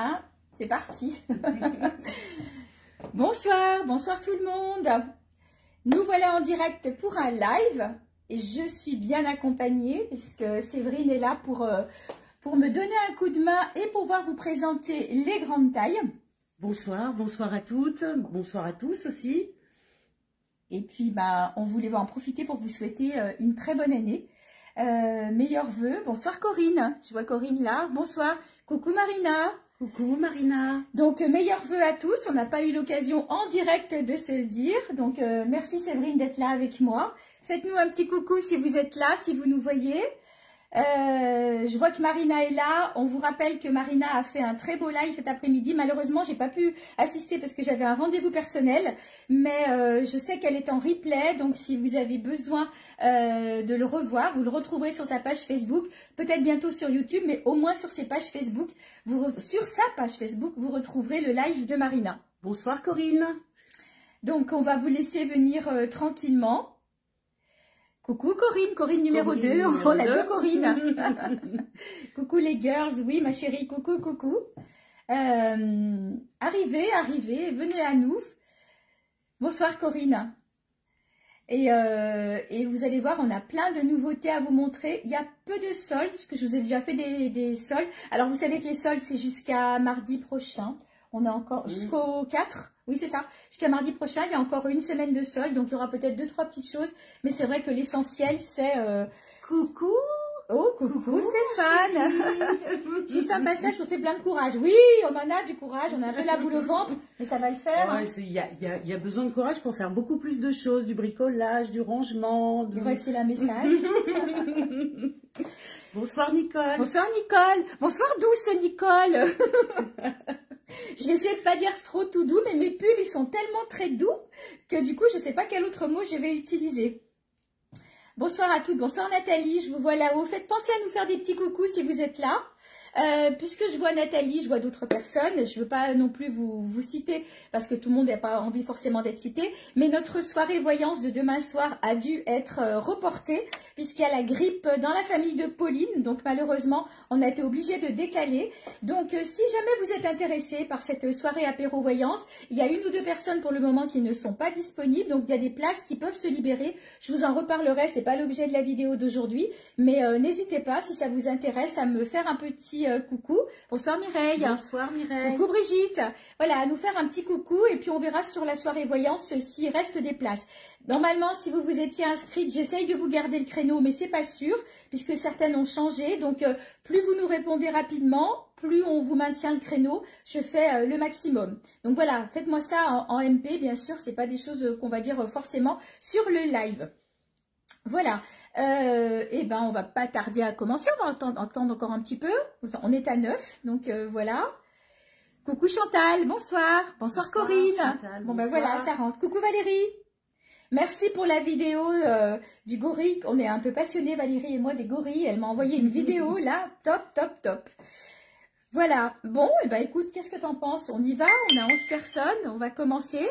Hein, c'est parti. Bonsoir, bonsoir tout le monde. Nous voilà en direct pour un live et je suis bien accompagnée puisque Séverine est là pour me donner un coup de main et pouvoir vous présenter les grandes tailles. Bonsoir, bonsoir à toutes, bonsoir à tous aussi. Et puis, on voulait en profiter pour vous souhaiter une très bonne année. Meilleurs vœux. Bonsoir Corinne. Je vois Corinne là. Bonsoir. Coucou Marina. Coucou Marina. Donc, meilleurs vœux à tous. On n'a pas eu l'occasion en direct de se le dire. Donc, merci Séverine d'être là avec moi. Faites-nous un petit coucou si vous êtes là, si vous nous voyez. Je vois que Marina est là. On vous rappelle que Marina a fait un très beau live cet après-midi. Malheureusement, j'ai pas pu assister parce que j'avais un rendez-vous personnel. Mais je sais qu'elle est en replay. Donc, si vous avez besoin de le revoir, vous le retrouverez sur sa page Facebook. Peut-être bientôt sur YouTube, mais au moins sur ses pages Facebook. Sur sa page Facebook, vous retrouverez le live de Marina. Bonsoir Corinne. Donc, on va vous laisser venir tranquillement. Coucou Corinne, Corinne numéro 2, on a deux Corinne. Coucou les girls, oui ma chérie, coucou, coucou. Arrivez, venez à nous. Bonsoir Corinne. Et vous allez voir, on a plein de nouveautés à vous montrer. Il y a peu de soldes, parce que je vous ai déjà fait des soldes. Alors vous savez que les soldes c'est jusqu'à mardi prochain. On a encore jusqu'au 4. Oui, c'est ça. Jusqu'à mardi prochain, il y a encore une semaine de solde. Donc, il y aura peut-être 2-3 petites choses. Mais c'est vrai que l'essentiel, c'est... Coucou. Oh, coucou Stéphane. Juste un passage pour tes plein de courage. Oui, on en a du courage. On a un peu la boule au ventre. Mais ça va le faire. Ouais, il y a besoin de courage pour faire beaucoup plus de choses. Du bricolage, du rangement. Y aurait-il un message? Bonsoir Nicole. Bonsoir Nicole. Bonsoir douce Nicole. Je vais essayer de pas dire trop tout doux, mais mes pulls, ils sont tellement très doux que du coup, je ne sais pas quel autre mot je vais utiliser. Bonsoir à toutes, bonsoir Nathalie, je vous vois là-haut. Faites penser à nous faire des petits coucous si vous êtes là. Puisque je vois Nathalie, je vois d'autres personnes, je ne veux pas non plus vous citer parce que tout le monde n'a pas envie forcément d'être cité, mais notre soirée voyance de demain soir a dû être reportée puisqu'il y a la grippe dans la famille de Pauline, donc malheureusement on a été obligé de décaler. Donc si jamais vous êtes intéressé par cette soirée apéro voyance, il y a une ou deux personnes pour le moment qui ne sont pas disponibles, donc il y a des places qui peuvent se libérer. Je vous en reparlerai, c'est pas l'objet de la vidéo d'aujourd'hui, mais n'hésitez pas si ça vous intéresse à me faire un petit coucou. Bonsoir Mireille. Bonsoir Mireille. Coucou Brigitte. Voilà, à nous faire un petit coucou et puis on verra sur la soirée voyance s'il reste des places. Normalement, si vous vous étiez inscrite, j'essaye de vous garder le créneau, mais c'est pas sûr puisque certaines ont changé. Donc, plus vous nous répondez rapidement, plus on vous maintient le créneau. Je fais le maximum. Donc voilà, faites-moi ça en MP, bien sûr. C'est pas des choses qu'on va dire forcément sur le live. Voilà, on va pas tarder à commencer, on va attendre encore un petit peu, on est à 9, donc voilà. Coucou Chantal, bonsoir, bonsoir Corinne, Chantal, bon bonsoir. Voilà, ça rentre, coucou Valérie, merci pour la vidéo du gorille, on est un peu passionnés Valérie et moi des gorilles, elle m'a envoyé une vidéo là, top, top, top. Voilà, bon, écoute, qu'est-ce que t'en penses? On y va, on a 11 personnes, on va commencer.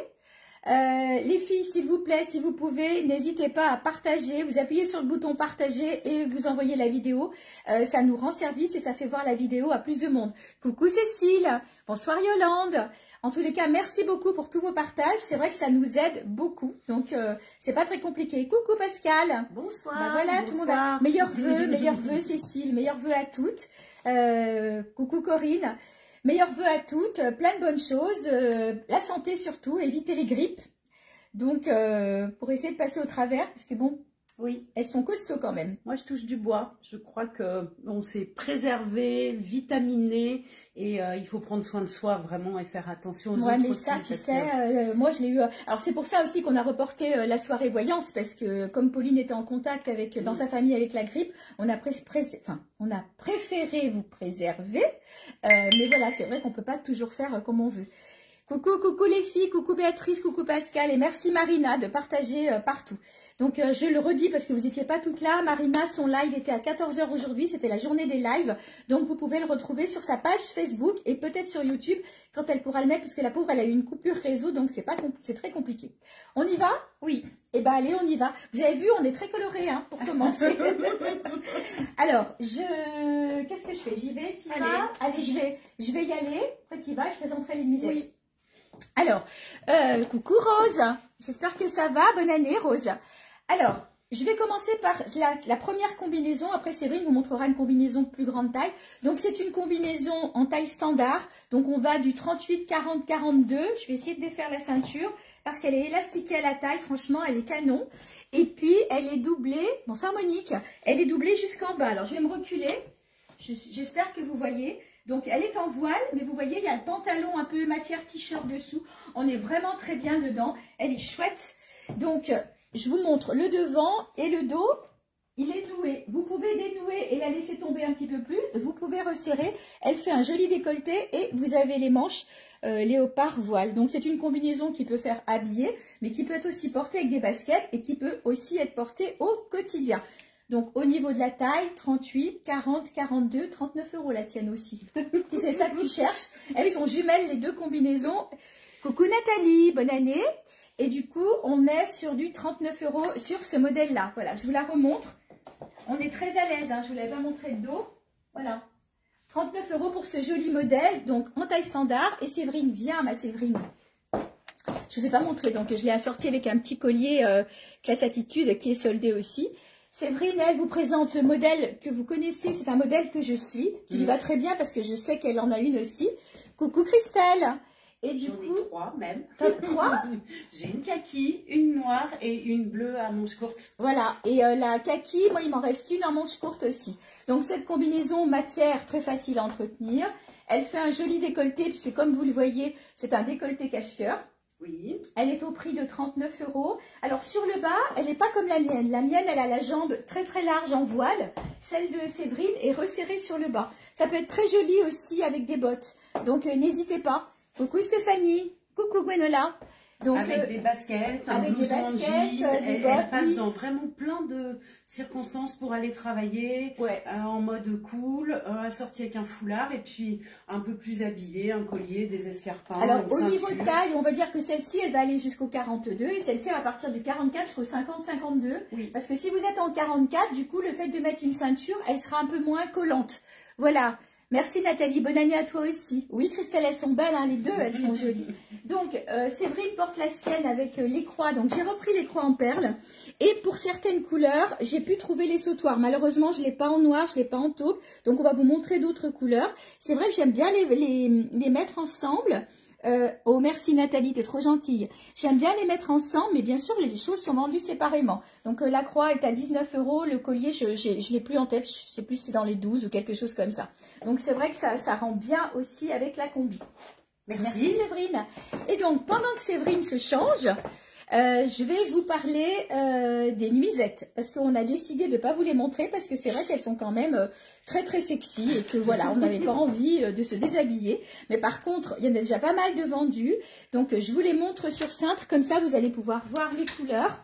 Les filles, s'il vous plaît, si vous pouvez, n'hésitez pas à partager. Vous appuyez sur le bouton partager et vous envoyez la vidéo. Ça nous rend service et ça fait voir la vidéo à plus de monde. Coucou Cécile, bonsoir Yolande. En tous les cas, merci beaucoup pour tous vos partages. C'est vrai que ça nous aide beaucoup. Donc, c'est pas très compliqué. Coucou Pascal. Bonsoir. Voilà, bonsoir. Tout le monde a meilleurs vœux Cécile, meilleurs vœux à toutes. Coucou Corinne. Meilleurs vœux à toutes, plein de bonnes choses, la santé surtout, éviter les grippes. Donc, pour essayer de passer au travers, parce que bon, oui, elles sont costauds quand même. Moi, je touche du bois. Je crois qu'on s'est préservé, vitaminé et il faut prendre soin de soi vraiment et faire attention aux autres mais aussi. ça, tu sais, moi, je l'ai eu... Alors, c'est pour ça aussi qu'on a reporté la soirée voyance, parce que comme Pauline était en contact avec dans sa famille avec la grippe, on a préféré vous préserver. Mais voilà, c'est vrai qu'on ne peut pas toujours faire comme on veut. Coucou, coucou les filles, coucou Béatrice, coucou Pascal et merci Marina de partager partout. Donc je le redis parce que vous n'étiez pas toutes là, Marina, son live était à 14 h aujourd'hui, c'était la journée des lives. Donc vous pouvez le retrouver sur sa page Facebook et peut-être sur YouTube quand elle pourra le mettre parce que la pauvre elle a eu une coupure réseau donc c'est très compliqué. On y va? Oui. Eh bien allez, on y va. Vous avez vu, on est très colorés hein, pour commencer. Alors, qu'est-ce que je fais? J'y vais, tu vas? Allez, je vais y aller. Après tu y vas, je présenterai les musées. Oui. Alors, coucou Rose, j'espère que ça va, bonne année Rose. Alors, je vais commencer par la première combinaison, après Séverine vous montrera une combinaison de plus grande taille. Donc c'est une combinaison en taille standard, donc on va du 38, 40, 42, je vais essayer de défaire la ceinture parce qu'elle est élastiquée à la taille, franchement elle est canon. Et puis elle est doublée, bonsoir Monique, elle est doublée jusqu'en bas. Alors je vais me reculer, j'espère que vous voyez. Donc, elle est en voile, mais vous voyez, il y a le pantalon un peu matière t-shirt dessous. On est vraiment très bien dedans. Elle est chouette. Donc, je vous montre le devant et le dos. Il est noué. Vous pouvez dénouer et la laisser tomber un petit peu plus. Vous pouvez resserrer. Elle fait un joli décolleté et vous avez les manches léopard voile. Donc, c'est une combinaison qui peut faire habiller, mais qui peut être aussi portée avec des baskets et qui peut aussi être portée au quotidien. Donc, au niveau de la taille, 38, 40, 42, 39 € la tienne aussi. Si c'est ça que tu cherches, elles sont jumelles les deux combinaisons. Coucou Nathalie, bonne année. Et du coup, on est sur du 39 € sur ce modèle-là. Voilà, je vous la remontre. On est très à l'aise, hein, je ne vous l'avais pas montré de dos. Voilà, 39 € pour ce joli modèle, donc en taille standard. Et Séverine, viens ma Séverine. Je ne vous ai pas montré, donc je l'ai assorti avec un petit collier classe attitude qui est soldé aussi. Séverine, elle vous présente le modèle que vous connaissez, c'est un modèle que je suis, qui lui va très bien parce que je sais qu'elle en a une aussi. Coucou Christelle. Et du coup, 3 même. Trois. J'ai une kaki, une noire et une bleue à manches courtes. Voilà, et la kaki, moi il m'en reste une en manches courtes aussi. Donc cette combinaison matière très facile à entretenir. Elle fait un joli décolleté puisque comme vous le voyez, c'est un décolleté cache-cœur. Oui. Elle est au prix de 39 €. Alors sur le bas, elle n'est pas comme la mienne. La mienne, elle a la jambe très très large en voile. Celle de Séverine est resserrée sur le bas. Ça peut être très joli aussi avec des bottes. Donc n'hésitez pas. Coucou Stéphanie. Coucou Gwenola. Donc, avec des baskets, un blouson en jean, elle passe dans vraiment plein de circonstances pour aller travailler, en mode cool, assortie avec un foulard et puis un peu plus habillée, un collier, des escarpins. Alors au niveau de taille, on va dire que celle-ci, elle va aller jusqu'au 42 et celle-ci, elle va partir du 44 jusqu'au 50-52. Oui. Parce que si vous êtes en 44, du coup, le fait de mettre une ceinture, elle sera un peu moins collante. Voilà. Merci Nathalie, bonne année à toi aussi. Oui Christelle, elles sont belles, hein, les deux, elles sont jolies. Donc Séverine porte la sienne avec les croix, donc j'ai repris les croix en perles. Et pour certaines couleurs, j'ai pu trouver les sautoirs. Malheureusement, je ne l'ai pas en noir, je ne l'ai pas en taupe, donc on va vous montrer d'autres couleurs. C'est vrai que j'aime bien les mettre ensemble. Oh merci Nathalie, t'es trop gentille. J'aime bien les mettre ensemble, mais bien sûr les choses sont vendues séparément. Donc la croix est à 19 €, le collier je l'ai plus en tête, je sais plus si c'est dans les 12 ou quelque chose comme ça. Donc c'est vrai que ça rend bien aussi avec la combi. Merci Séverine. Et donc pendant que Séverine se change, je vais vous parler des nuisettes parce qu'on a décidé de ne pas vous les montrer parce que c'est vrai qu'elles sont quand même très très sexy et que voilà, on n'avait pas envie de se déshabiller. Mais par contre, il y en a déjà pas mal de vendus. Donc je vous les montre sur cintre, comme ça vous allez pouvoir voir les couleurs.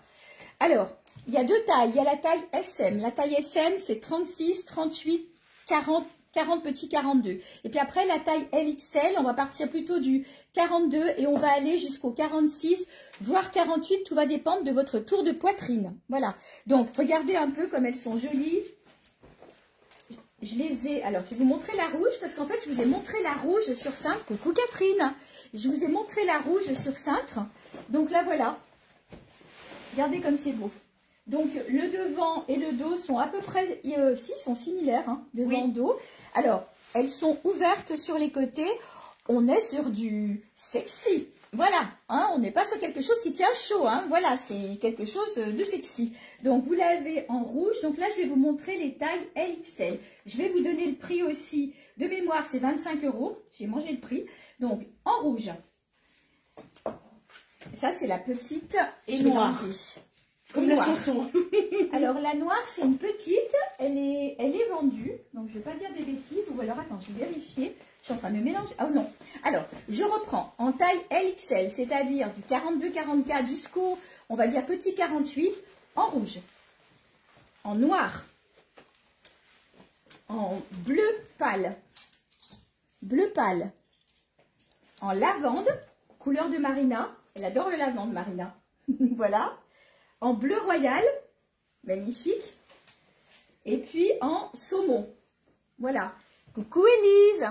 Alors, il y a deux tailles. Il y a la taille SM. La taille SM, c'est 36, 38, 40, 40 petits, 42. Et puis après, la taille LXL, on va partir plutôt du 42 et on va aller jusqu'au 46, voire 48. Tout va dépendre de votre tour de poitrine. Voilà. Donc, regardez un peu comme elles sont jolies. Je les ai... Alors, je vais vous montrer la rouge parce qu'en fait, je vous ai montré la rouge sur cintre. Coucou Catherine. Je vous ai montré la rouge sur cintre. Donc là, voilà. Regardez comme c'est beau. Donc, le devant et le dos sont à peu près... sont similaires, hein, devant, dos. Alors, elles sont ouvertes sur les côtés. On est sur du sexy. Voilà, hein, on n'est pas sur quelque chose qui tient chaud. Hein, voilà, c'est quelque chose de sexy. Donc, vous l'avez en rouge. Donc là, je vais vous montrer les tailles LXL. Je vais vous donner le prix aussi. De mémoire, c'est 25 €. J'ai mangé le prix. Donc, en rouge. Ça, c'est la petite et noire. Comme la chanson. Alors, la noire, c'est une petite. Elle est vendue. Donc, je ne vais pas dire des bêtises. Ou alors, attends, je vais vérifier. Je suis en train de me mélanger. Oh non. Alors, je reprends en taille LXL, c'est-à-dire du 42-44 jusqu'au, on va dire, petit 48, en rouge, en noir, en bleu pâle, en lavande, couleur de Marina. Elle adore le lavande, Marina. Voilà. En bleu royal, magnifique. Et puis en saumon. Voilà. Coucou Élise.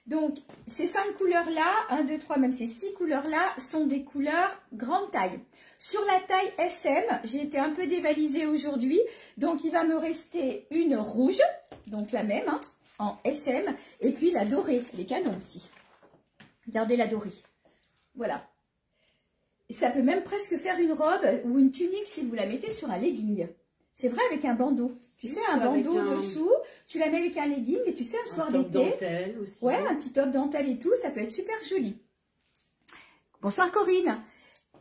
Donc, ces 5 couleurs-là, 1, 2, 3, même ces 6 couleurs-là, sont des couleurs grande taille. Sur la taille SM, j'ai été un peu dévalisée aujourd'hui. Donc, il va me rester une rouge, donc la même, hein, en SM. Et puis la dorée, les canons aussi. Regardez la dorée. Voilà. Ça peut même presque faire une robe ou une tunique si vous la mettez sur un legging. C'est vrai, avec un bandeau. Tu sais, un bandeau dessous, tu la mets avec un legging et tu sais, un soir d'été. Dentelle aussi. Ouais, un petit top dentelle et tout, ça peut être super joli. Bonsoir Corinne.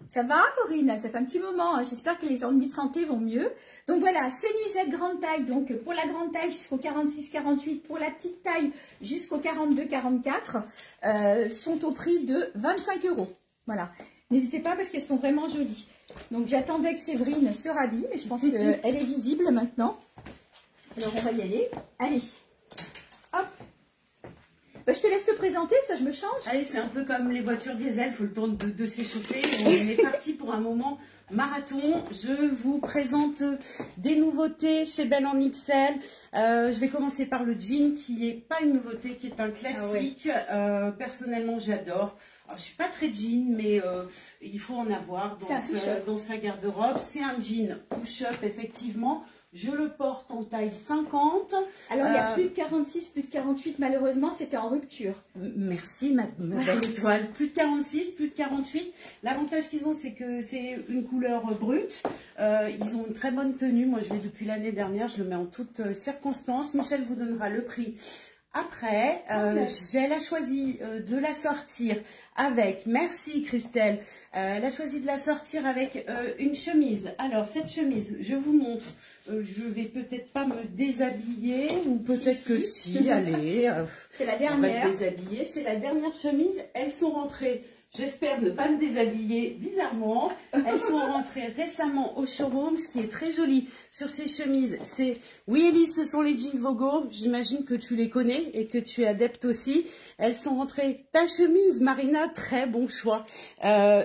Ça va Corinne? Ça fait un petit moment. Hein. J'espère que les ennuis de santé vont mieux. Donc voilà, ces nuisettes grande taille. Donc pour la grande taille jusqu'au 46-48, pour la petite taille jusqu'au 42-44, sont au prix de 25 €. Voilà. N'hésitez pas parce qu'elles sont vraiment jolies. Donc j'attendais que Séverine se rhabille, mais je pense qu'elle est visible maintenant. Alors on va y aller. Allez, hop. Bah, je te laisse te présenter, ça je me change. Allez, c'est un peu comme les voitures diesel, il faut le temps de s'échauffer. On est parti pour un moment marathon. Je vous présente des nouveautés chez Belle en XL. Je vais commencer par le jean qui n'est pas une nouveauté, qui est un classique. Ah ouais. Personnellement, j'adore. Alors, je ne suis pas très jean, mais il faut en avoir dans sa garde-robe. C'est un jean push-up, effectivement. Je le porte en taille 50. Alors, il y a plus de 46, plus de 48, malheureusement, c'était en rupture. Merci, ma belle étoile. Plus de 46, plus de 48. L'avantage qu'ils ont, c'est que c'est une couleur brute. Ils ont une très bonne tenue. Moi, je l'ai depuis l'année dernière. Je le mets en toutes circonstances. Michel vous donnera le prix. Après, elle a choisi de la sortir avec, merci Christelle, elle a choisi de la sortir avec une chemise. Alors, cette chemise, je vous montre, je vais peut-être pas me déshabiller, ou peut-être que si, allez, c'est la dernière. On va se déshabiller, c'est la dernière chemise, elles sont rentrées. J'espère ne pas me déshabiller bizarrement. Elles sont rentrées récemment au showroom, ce qui est très joli sur ces chemises. C'est, oui Elise, ce sont les jeans Vogo. J'imagine que tu les connais et que tu es adepte aussi. Elles sont rentrées. Ta chemise, Marina, très bon choix.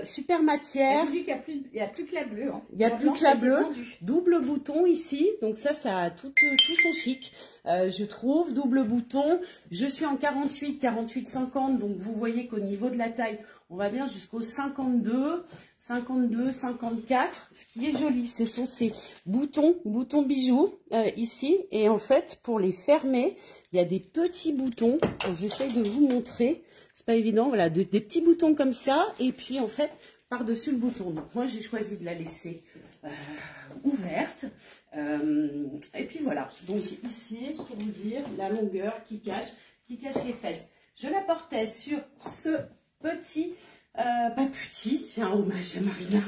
Super matière. Il n'y a plus que la bleue. Hein. Il n'y a plus que la bleue. Double bouton ici. Donc ça a tout son chic. Je trouve, double bouton. Je suis en 48, 50. Donc vous voyez qu'au niveau de la taille, on va bien jusqu'au 52, 54. Ce qui est joli, ce sont ces boutons bijoux ici. Et en fait, pour les fermer, il y a des petits boutons. J'essaye de vous montrer. C'est pas évident. Voilà, des petits boutons comme ça. Et puis, en fait, par-dessus le bouton. Donc, moi, j'ai choisi de la laisser ouverte. Et puis, voilà. Donc, ici, pour vous dire, la longueur qui cache les fesses. Je la portais sur ce petit, pas petit, c'est un hommage à Marina,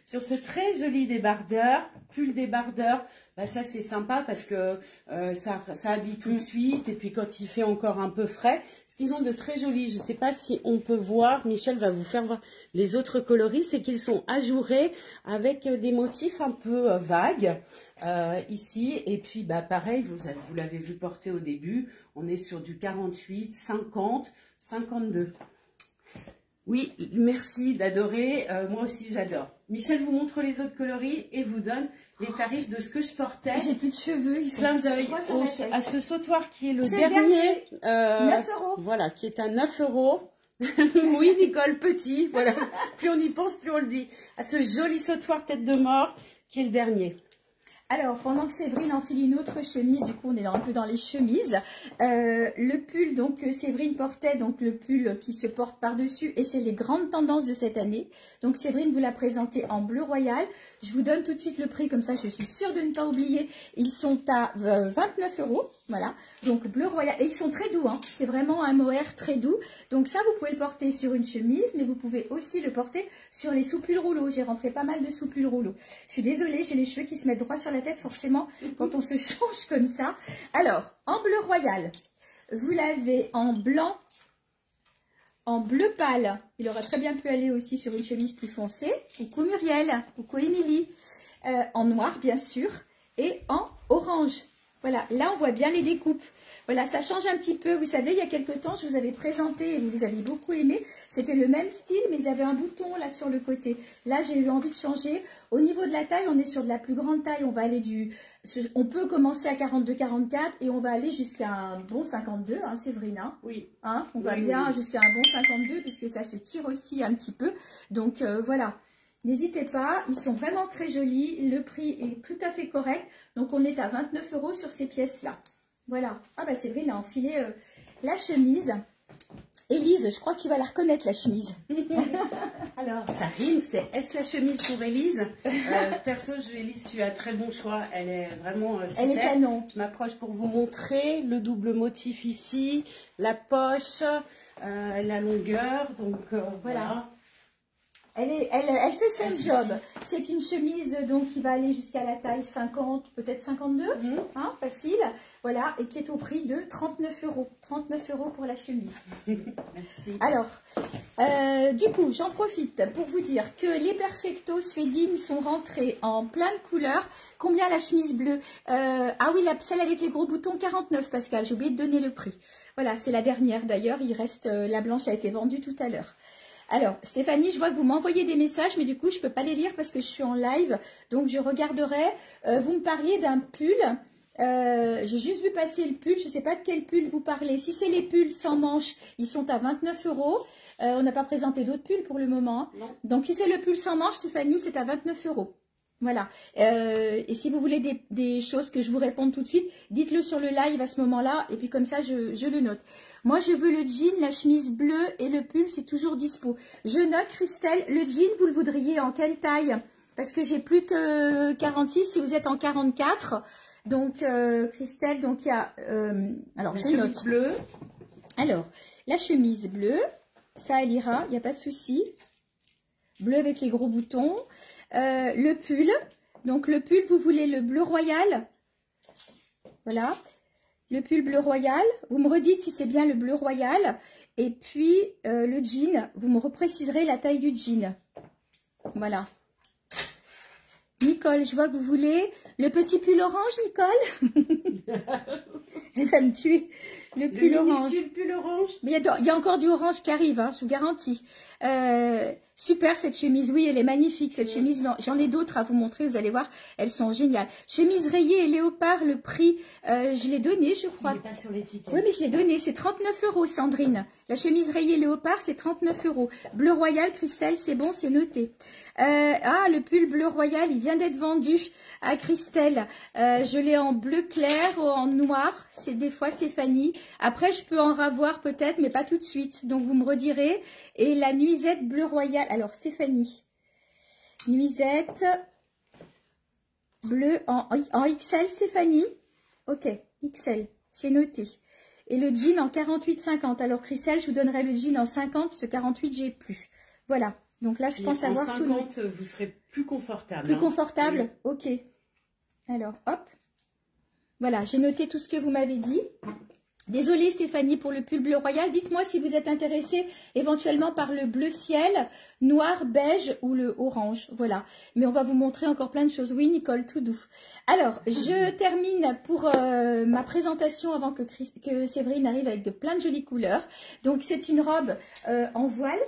sur ce très joli débardeur, pull débardeur. Bah ça c'est sympa parce que ça habille tout de suite, et puis quand il fait encore un peu frais, ce qu'ils ont de très joli, je ne sais pas si on peut voir, Michel va vous faire voir les autres coloris, c'est qu'ils sont ajourés avec des motifs un peu vagues ici, et puis bah pareil, vous l'avez vu porter au début, on est sur du 48, 50, 52. Oui, merci d'adorer, moi aussi j'adore. Michel vous montre les autres coloris et vous donne les tarifs de ce que je portais. J'ai plus de cheveux, ils sont clin d'œil à ce sautoir qui est le dernier. 9 €. Voilà, qui est à 9 €. Oui, Nicole, petit, voilà. Plus on y pense, plus on le dit. À ce joli sautoir tête de mort qui est le dernier. Alors, pendant que Séverine enfile une autre chemise, du coup on est un peu dans les chemises, le pull donc que Séverine portait, donc le pull qui se porte par-dessus, et c'est les grandes tendances de cette année. Donc Séverine vous l'a présenté en bleu royal. Je vous donne tout de suite le prix, comme ça je suis sûre de ne pas oublier. Ils sont à 29 €, voilà. Donc bleu royal, et ils sont très doux, hein. C'est vraiment un mohair très doux. Donc ça vous pouvez le porter sur une chemise, mais vous pouvez aussi le porter sur les sous-pulls rouleaux. J'ai rentré pas mal de sous-pulls rouleaux. Je suis désolée, j'ai les cheveux qui se mettent droit sur la tête forcément quand on se change comme ça. Alors, en bleu royal, Vous l'avez en blanc, en bleu pâle. Il aurait très bien pu aller aussi sur une chemise plus foncée. Coucou Muriel, coucou Émilie. En noir, bien sûr. Et en orange. Voilà, là on voit bien les découpes. Voilà, ça change un petit peu. Vous savez, il y a quelques temps, je vous avais présenté et vous les avez beaucoup aimés. C'était le même style, mais ils avaient un bouton là sur le côté. Là, j'ai eu envie de changer. Au niveau de la taille, on est sur de la plus grande taille. On va aller on peut commencer à 42-44 et on va aller jusqu'à un bon 52, hein, Séverine. Hein, oui. Hein, on va bien jusqu'à un bon 52 puisque ça se tire aussi un petit peu. Donc voilà. N'hésitez pas, ils sont vraiment très jolis. Le prix est tout à fait correct. Donc on est à 29 € sur ces pièces-là. Voilà. Ah bah Séverine a enfilé la chemise. Élise, je crois que tu vas la reconnaître, la chemise. Alors, ça rime, c'est Est-ce la chemise pour Élise? Perso, Élise, tu as très bon choix. Elle est vraiment super. Elle est canon. Je m'approche pour vous montrer le double motif ici, la poche, la longueur. Donc, voilà. Elle fait son job. C'est une chemise donc qui va aller jusqu'à la taille 50, peut-être 52, hein, facile. Voilà, et qui est au prix de 39 €. 39 € pour la chemise. Merci. Alors, du coup, j'en profite pour vous dire que les Perfecto Suédine sont rentrés en plein de couleurs. Combien la chemise bleue? Ah oui, celle avec les gros boutons, 49 Pascal. J'ai oublié de donner le prix. Voilà, c'est la dernière d'ailleurs. Il reste, la blanche a été vendue tout à l'heure. Alors, Stéphanie, je vois que vous m'envoyez des messages, mais du coup, je ne peux pas les lire parce que je suis en live. Donc, je regarderai. Vous me parliez d'un pull. J'ai juste vu passer le pull. Je ne sais pas de quel pull vous parlez. Si c'est les pulls sans manches, ils sont à 29 €. On n'a pas présenté d'autres pulls pour le moment. Non. Donc, si c'est le pull sans manches, Stéphanie, c'est à 29 €. Voilà. Et si vous voulez des choses que je vous réponde tout de suite, dites-le sur le live à ce moment-là. Et puis comme ça, je le note. Moi, je veux le jean, la chemise bleue et le pull, c'est toujours dispo. Je note, Christelle, le jean, vous le voudriez en quelle taille? Parce que j'ai plus que 46, si vous êtes en 44. Donc, Christelle, donc il y a... alors, je note. Bleue. Alors, la chemise bleue, ça, elle ira, il n'y a pas de souci. Bleu avec les gros boutons. Le pull, donc le pull, vous voulez le bleu royal, voilà, le pull bleu royal, vous me redites si c'est bien le bleu royal, et puis le jean, vous me repréciserez la taille du jean, voilà. Nicole, je vois que vous voulez le petit pull orange, Nicole. Elle va me tuer. Le pull orange. Le pull orange. Mais il y a encore du orange qui arrive, hein, je vous garantis. Super cette chemise, oui, elle est magnifique cette chemise. J'en ai d'autres à vous montrer, vous allez voir, elles sont géniales. Chemise rayée et léopard, le prix, je l'ai donné, je crois. Il n'est pas sur l'étiquette. Oui, mais je l'ai donné, c'est 39 €, Sandrine. La chemise rayée léopard, c'est 39 €. Bleu royal, Christelle, c'est bon, c'est noté. Ah, le pull bleu royal, il vient d'être vendu à Christelle. Je l'ai en bleu clair ou en noir, c'est des fois Stéphanie. Après, je peux en ravoir peut-être, mais pas tout de suite. Donc, vous me redirez. Et la nuisette bleu royal. Alors, Stéphanie. Nuisette bleu en XL, Stéphanie. Ok, XL, c'est noté. Et le jean en 48-50. Alors, Christelle, je vous donnerai le jean en 50, parce que 48, j'ai plus. Voilà. Donc là, je pense avoir tout. En 50, vous serez plus confortable. Plus confortable, ok. Alors, hop. Voilà, j'ai noté tout ce que vous m'avez dit. Désolée Stéphanie pour le pull bleu royal. Dites-moi si vous êtes intéressée éventuellement par le bleu ciel, noir, beige ou le orange. Voilà. Mais on va vous montrer encore plein de choses. Oui Nicole, tout doux. Alors, je termine pour ma présentation avant que Séverine arrive avec de plein de jolies couleurs. Donc, c'est une robe en voile.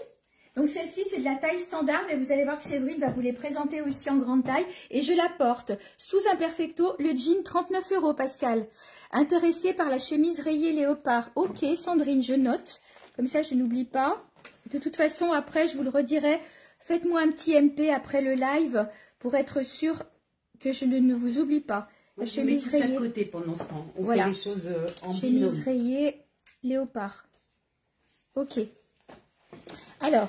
Donc celle-ci, c'est de la taille standard, mais vous allez voir que Séverine va vous les présenter aussi en grande taille. Et je la porte sous un perfecto, le jean 39 € Pascal. Intéressée par la chemise rayée léopard. Ok Sandrine, je note. Comme ça, je n'oublie pas. De toute façon, après, je vous le redirai. Faites-moi un petit MP après le live pour être sûr que je ne vous oublie pas. La chemise rayée. À côté pendant ce temps. On voilà. fait les choses en chemise binôme. rayée léopard. Ok. Alors,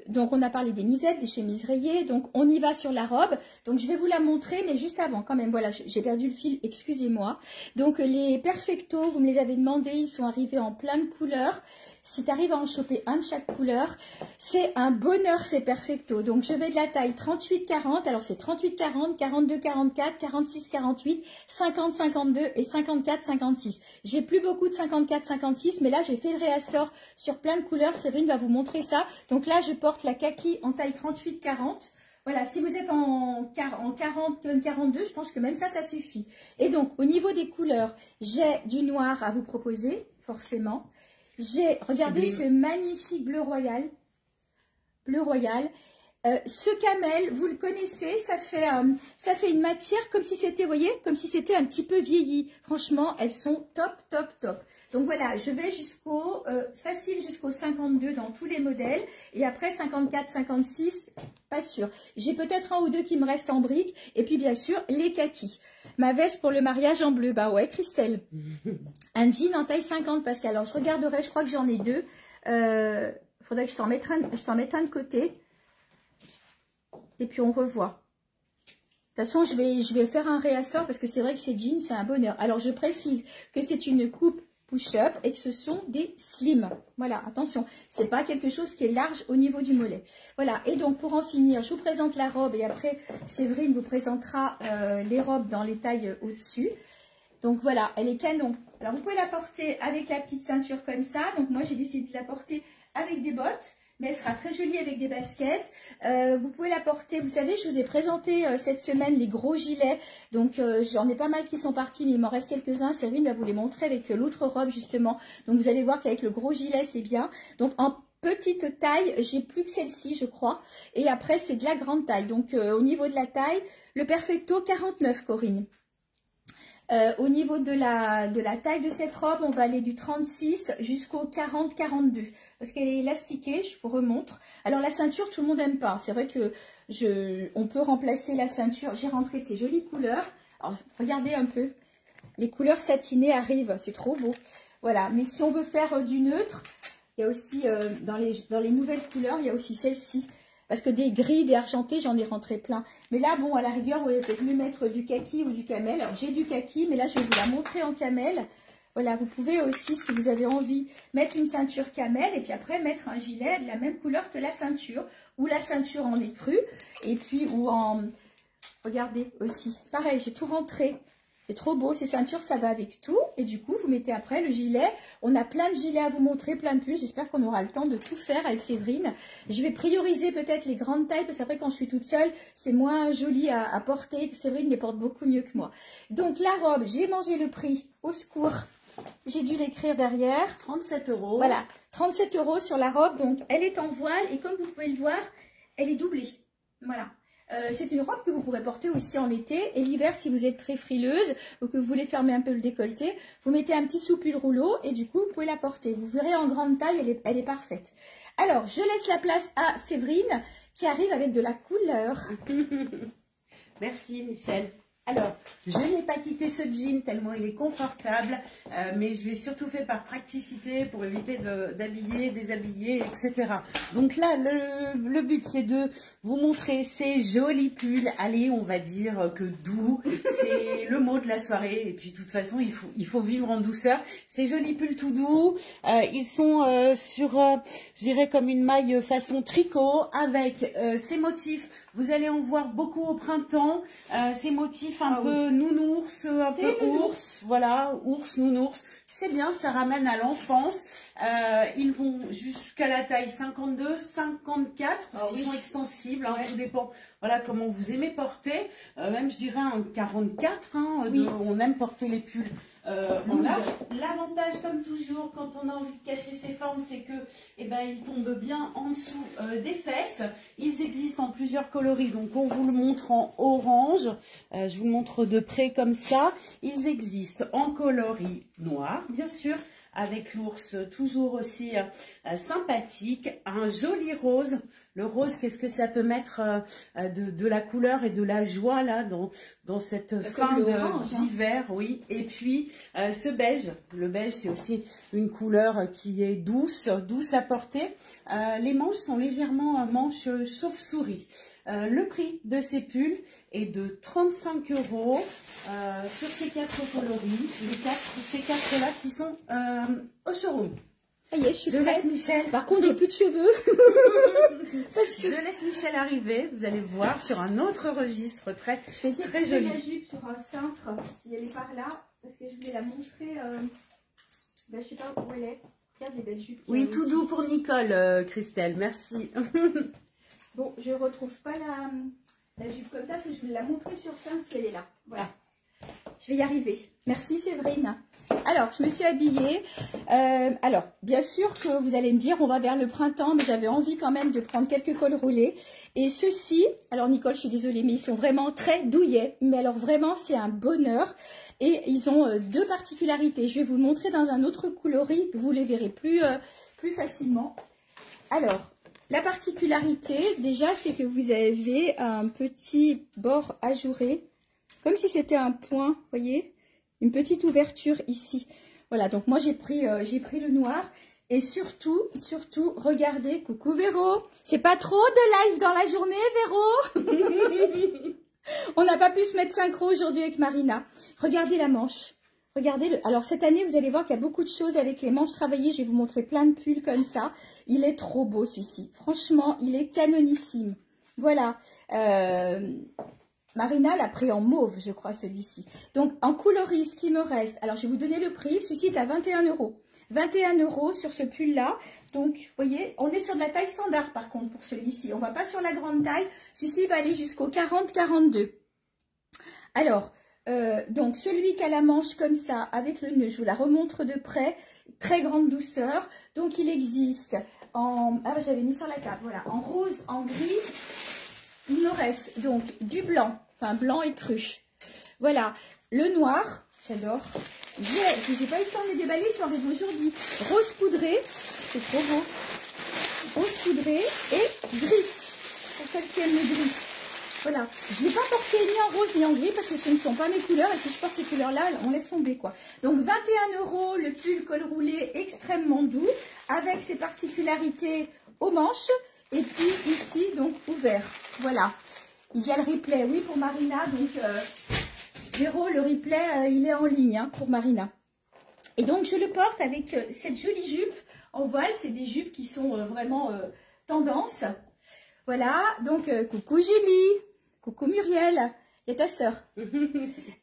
donc on a parlé des nuisettes, des chemises rayées, donc on y va sur la robe. Donc je vais vous la montrer, mais juste avant quand même, voilà, j'ai perdu le fil, excusez-moi. Donc les perfectos, vous me les avez demandé, ils sont arrivés en plein de couleurs. Si tu arrives à en choper un de chaque couleur, c'est un bonheur ces perfectos. Donc je vais de la taille 38-40, alors c'est 38-40, 42-44, 46-48, 50-52 et 54-56. J'ai plus beaucoup de 54-56, mais là j'ai fait le réassort sur plein de couleurs. Séverine va vous montrer ça. Donc là je porte la kaki en taille 38-40. Voilà, si vous êtes en 40, même 42, je pense que même ça suffit. Et donc au niveau des couleurs, j'ai du noir à vous proposer, forcément. J'ai, regardez ce magnifique bleu royal. Bleu royal. Ce camel, vous le connaissez, ça fait une matière comme si c'était, vous voyez, comme si c'était un petit peu vieilli. Franchement, elles sont top, top, top. Donc voilà, je vais jusqu'au, facile jusqu'au 52 dans tous les modèles. Et après 54, 56, pas sûr. J'ai peut-être un ou deux qui me restent en briques. Et puis bien sûr, les kakis. Ma veste pour le mariage en bleu, bah ouais, Christelle. Un jean en taille 50, Pascal. Alors je regarderai, je crois que j'en ai deux. Faudrait que je t'en mette un de côté. Et puis on revoit. De toute façon, je vais faire un réassort parce que c'est vrai que ces jeans, c'est un bonheur. Alors je précise que c'est une coupe push-up et que ce sont des slims. Voilà, attention, c'est pas quelque chose qui est large au niveau du mollet. Voilà, et donc pour en finir, je vous présente la robe et après Séverine vous présentera les robes dans les tailles au-dessus. Donc voilà, elle est canon. Alors vous pouvez la porter avec la petite ceinture comme ça. Donc moi j'ai décidé de la porter avec des bottes. Mais elle sera très jolie avec des baskets. Vous pouvez la porter, vous savez, je vous ai présenté cette semaine les gros gilets. Donc j'en ai pas mal qui sont partis, mais il m'en reste quelques-uns. Séverine va vous les montrer avec l'autre robe justement. Donc vous allez voir qu'avec le gros gilet, c'est bien. Donc en petite taille, j'ai plus que celle-ci, je crois. Et après, c'est de la grande taille. Donc au niveau de la taille, le Perfecto 49, Corinne. Au niveau de la taille de cette robe, on va aller du 36 jusqu'au 40-42 parce qu'elle est élastiquée, je vous remontre. Alors la ceinture, tout le monde n'aime pas. C'est vrai que on peut remplacer la ceinture. J'ai rentré de ces jolies couleurs. Alors, regardez un peu. Les couleurs satinées arrivent, c'est trop beau. Voilà, mais si on veut faire du neutre, il y a aussi dans les nouvelles couleurs, il y a aussi celle-ci. Parce que des gris, des argentés, j'en ai rentré plein. Mais là, bon, à la rigueur, vous pouvez peut-être mieux mettre du kaki ou du camel. Alors, j'ai du kaki, mais là, je vais vous la montrer en camel. Voilà, vous pouvez aussi, si vous avez envie, mettre une ceinture camel et puis après, mettre un gilet de la même couleur que la ceinture. Ou la ceinture en écru. Et puis, ou en... Regardez aussi. Pareil, j'ai tout rentré. C'est trop beau, ces ceintures, ça va avec tout. Et du coup, vous mettez après le gilet. On a plein de gilets à vous montrer, plein de plus. J'espère qu'on aura le temps de tout faire avec Séverine. Je vais prioriser peut-être les grandes tailles, parce qu'après, quand je suis toute seule, c'est moins joli à porter. Séverine les porte beaucoup mieux que moi. Donc, la robe, j'ai mangé le prix. Au secours. J'ai dû l'écrire derrière. 37 €. Voilà, 37 € sur la robe. Donc, elle est en voile. Et comme vous pouvez le voir, elle est doublée. Voilà. C'est une robe que vous pourrez porter aussi en été. Et l'hiver, si vous êtes très frileuse ou que vous voulez fermer un peu le décolleté, vous mettez un petit soupule rouleau et du coup, vous pouvez la porter. Vous verrez en grande taille, elle est parfaite. Alors, je laisse la place à Séverine qui arrive avec de la couleur. Merci, Michel. Alors, je n'ai pas quitté ce jean tellement il est confortable, mais je l'ai surtout fait par praticité pour éviter d'habiller, déshabiller, etc. Donc là, le but, c'est de vous montrer ces jolis pulls. Allez, on va dire que doux, c'est le mot de la soirée. Et puis, de toute façon, il faut vivre en douceur. Ces jolis pulls tout doux, ils sont sur, je dirais, comme une maille façon tricot avec ces motifs. Vous allez en voir beaucoup au printemps, ces motifs un peu nounours, un peu ours, voilà, ours, nounours. C'est bien, ça ramène à l'enfance. Ils vont jusqu'à la taille 52, 54, parce qu'ils sont extensibles, hein, tout dépend, voilà, comment vous aimez porter. Même, je dirais, un 44, hein, on aime porter les pulls. L'avantage, comme toujours, quand on a envie de cacher ses formes, c'est que ils tombent bien en dessous des fesses. Ils existent en plusieurs coloris, donc on vous le montre en orange. Je vous le montre de près comme ça. Ils existent en coloris noir, bien sûr, avec l'ours toujours aussi sympathique, un joli rose. Le rose, qu'est-ce que ça peut mettre de la couleur et de la joie là dans cette fin d'hiver, oui. Et puis ce beige, le beige c'est aussi une couleur qui est douce à porter. Les manches sont légèrement manches chauve-souris. Le prix de ces pulls est de 35 € sur ces 4 coloris, ces 4 là qui sont au showroom. Ça y est, je laisse Michel. Par contre, j'ai plus de cheveux. Je laisse Michel arriver. Vous allez voir sur un autre registre très joli. Je vais essayer de la jupe sur un cintre, si elle est par là, parce que je voulais la montrer. Ben, je sais pas où elle est. Regarde les belles jupes. Oui, tout doux pour Nicole, Christelle. Merci. Bon, je retrouve pas la jupe comme ça, parce que je voulais la montrer sur cintre si elle est là. Voilà. Je vais y arriver. Merci Séverine. Alors, je me suis habillée. Alors, bien sûr que vous allez me dire, on va vers le printemps, mais j'avais envie quand même de prendre quelques cols roulés. Et ceux-ci, alors Nicole, je suis désolée, mais ils sont vraiment très douillets. Mais alors vraiment, c'est un bonheur. Et ils ont deux particularités. Je vais vous le montrer dans un autre coloris, vous les verrez plus facilement. Alors, la particularité, déjà, c'est que vous avez un petit bord ajouré, comme si c'était un point, vous voyez, une petite ouverture ici. Voilà, donc moi j'ai pris le noir. Et surtout, regardez, coucou Véro, c'est pas trop de live dans la journée, Véro. On n'a pas pu se mettre synchro aujourd'hui avec Marina. Regardez la manche. Regardez, alors cette année, vous allez voir qu'il y a beaucoup de choses avec les manches travaillées. Je vais vous montrer plein de pulls comme ça. Il est trop beau celui-ci. Franchement, il est canonissime. Voilà. Marina l'a pris en mauve, je crois, celui-ci. Donc, en coloris, ce qui me reste. Alors, je vais vous donner le prix. Celui-ci est à 21 €. 21 € sur ce pull-là. Donc, vous voyez, on est sur de la taille standard, par contre, pour celui-ci. On ne va pas sur la grande taille. Celui-ci va aller jusqu'au 40-42. Alors, donc, celui qui a la manche comme ça, avec le nœud, je vous la remontre de près. Très grande douceur. Donc, il existe en... Ah, j'avais mis sur la table, voilà. En rose, en gris. Il me reste donc du blanc, enfin blanc et cru. Voilà, le noir, j'adore. Je ne vous ai pas eu le temps de les déballer, ils sont arrivés aujourd'hui. Rose poudré, c'est trop beau. Rose poudré et gris, pour celles qui aiment le gris. Voilà, je n'ai pas porté ni en rose ni en gris parce que ce ne sont pas mes couleurs. Et si je porte ces couleurs-là, on laisse tomber quoi. Donc 21 €, le pull col roulé extrêmement doux, avec ses particularités aux manches. Et puis ici, donc ouvert. Voilà. Il y a le replay, oui, pour Marina. Donc, Véro, le replay, il est en ligne hein, pour Marina. Et donc, je le porte avec cette jolie jupe en voile. C'est des jupes qui sont vraiment tendance. Voilà. Donc, coucou Julie. Coucou Muriel. Il y a ta sœur.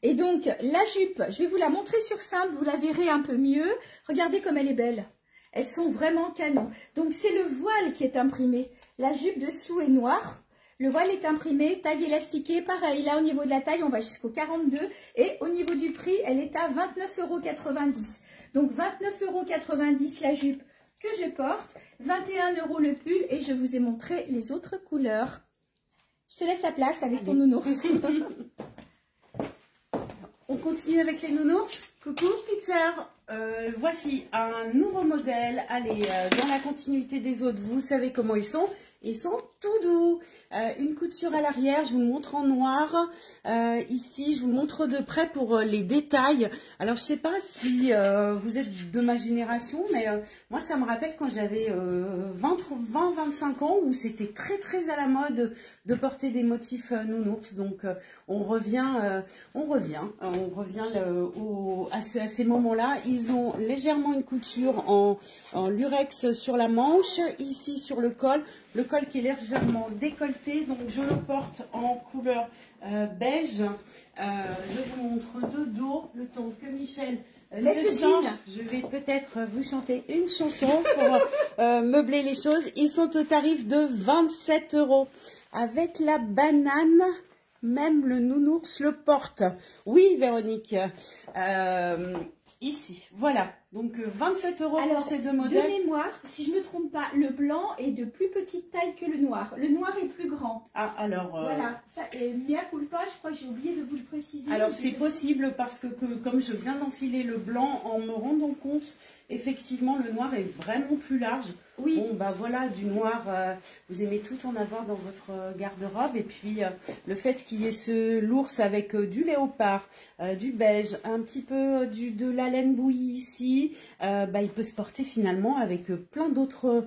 Et donc, la jupe, je vais vous la montrer sur simple. Vous la verrez un peu mieux. Regardez comme elle est belle. Elles sont vraiment canon. Donc, c'est le voile qui est imprimé. La jupe dessous est noire. Le voile est imprimé, taille élastiquée. Pareil, là, au niveau de la taille, on va jusqu'au 42. Et au niveau du prix, elle est à 29,90 €. Donc, 29,90 € la jupe que je porte. 21 € le pull. Et je vous ai montré les autres couleurs. Je te laisse la place avec ton nounours. On continue avec les nounours. Coucou, petite sœur. Voici un nouveau modèle. Allez, dans la continuité des autres, vous savez comment ils sont. Ils sont tout doux. Une couture à l'arrière, je vous le montre en noir. Ici, je vous le montre de près pour les détails. Alors, je sais pas si vous êtes de ma génération, mais moi, ça me rappelle quand j'avais 20-25 ans, où c'était très à la mode de porter des motifs nounours. Donc, on revient à ces moments-là. Ils ont légèrement une couture en lurex sur la manche, ici sur le col. Le col qui est légèrement décolleté, donc je le porte en couleur beige. Je vous montre de dos, le temps que Michel se change. Je vais peut-être vous chanter une chanson pour meubler les choses. Ils sont au tarif de 27 €. Avec la banane, même le nounours le porte. Oui, Véronique. Ici, voilà. Donc 27 € pour ces deux modèles. De mémoire, si je ne me trompe pas, le blanc est de plus petite taille que le noir. Le noir est plus grand. Ah, alors... Voilà, ça, et mea culpa, je crois que j'ai oublié de vous le préciser. Alors c'est possible parce que comme je viens d'enfiler le blanc, en me rendant compte, effectivement le noir est vraiment plus large. Oui. Bon bah voilà, du noir, vous aimez tout en avoir dans votre garde-robe. Et puis le fait qu'il y ait ce l'ours avec du léopard, du beige, un petit peu de la laine bouillie ici, bah, il peut se porter finalement avec plein d'autres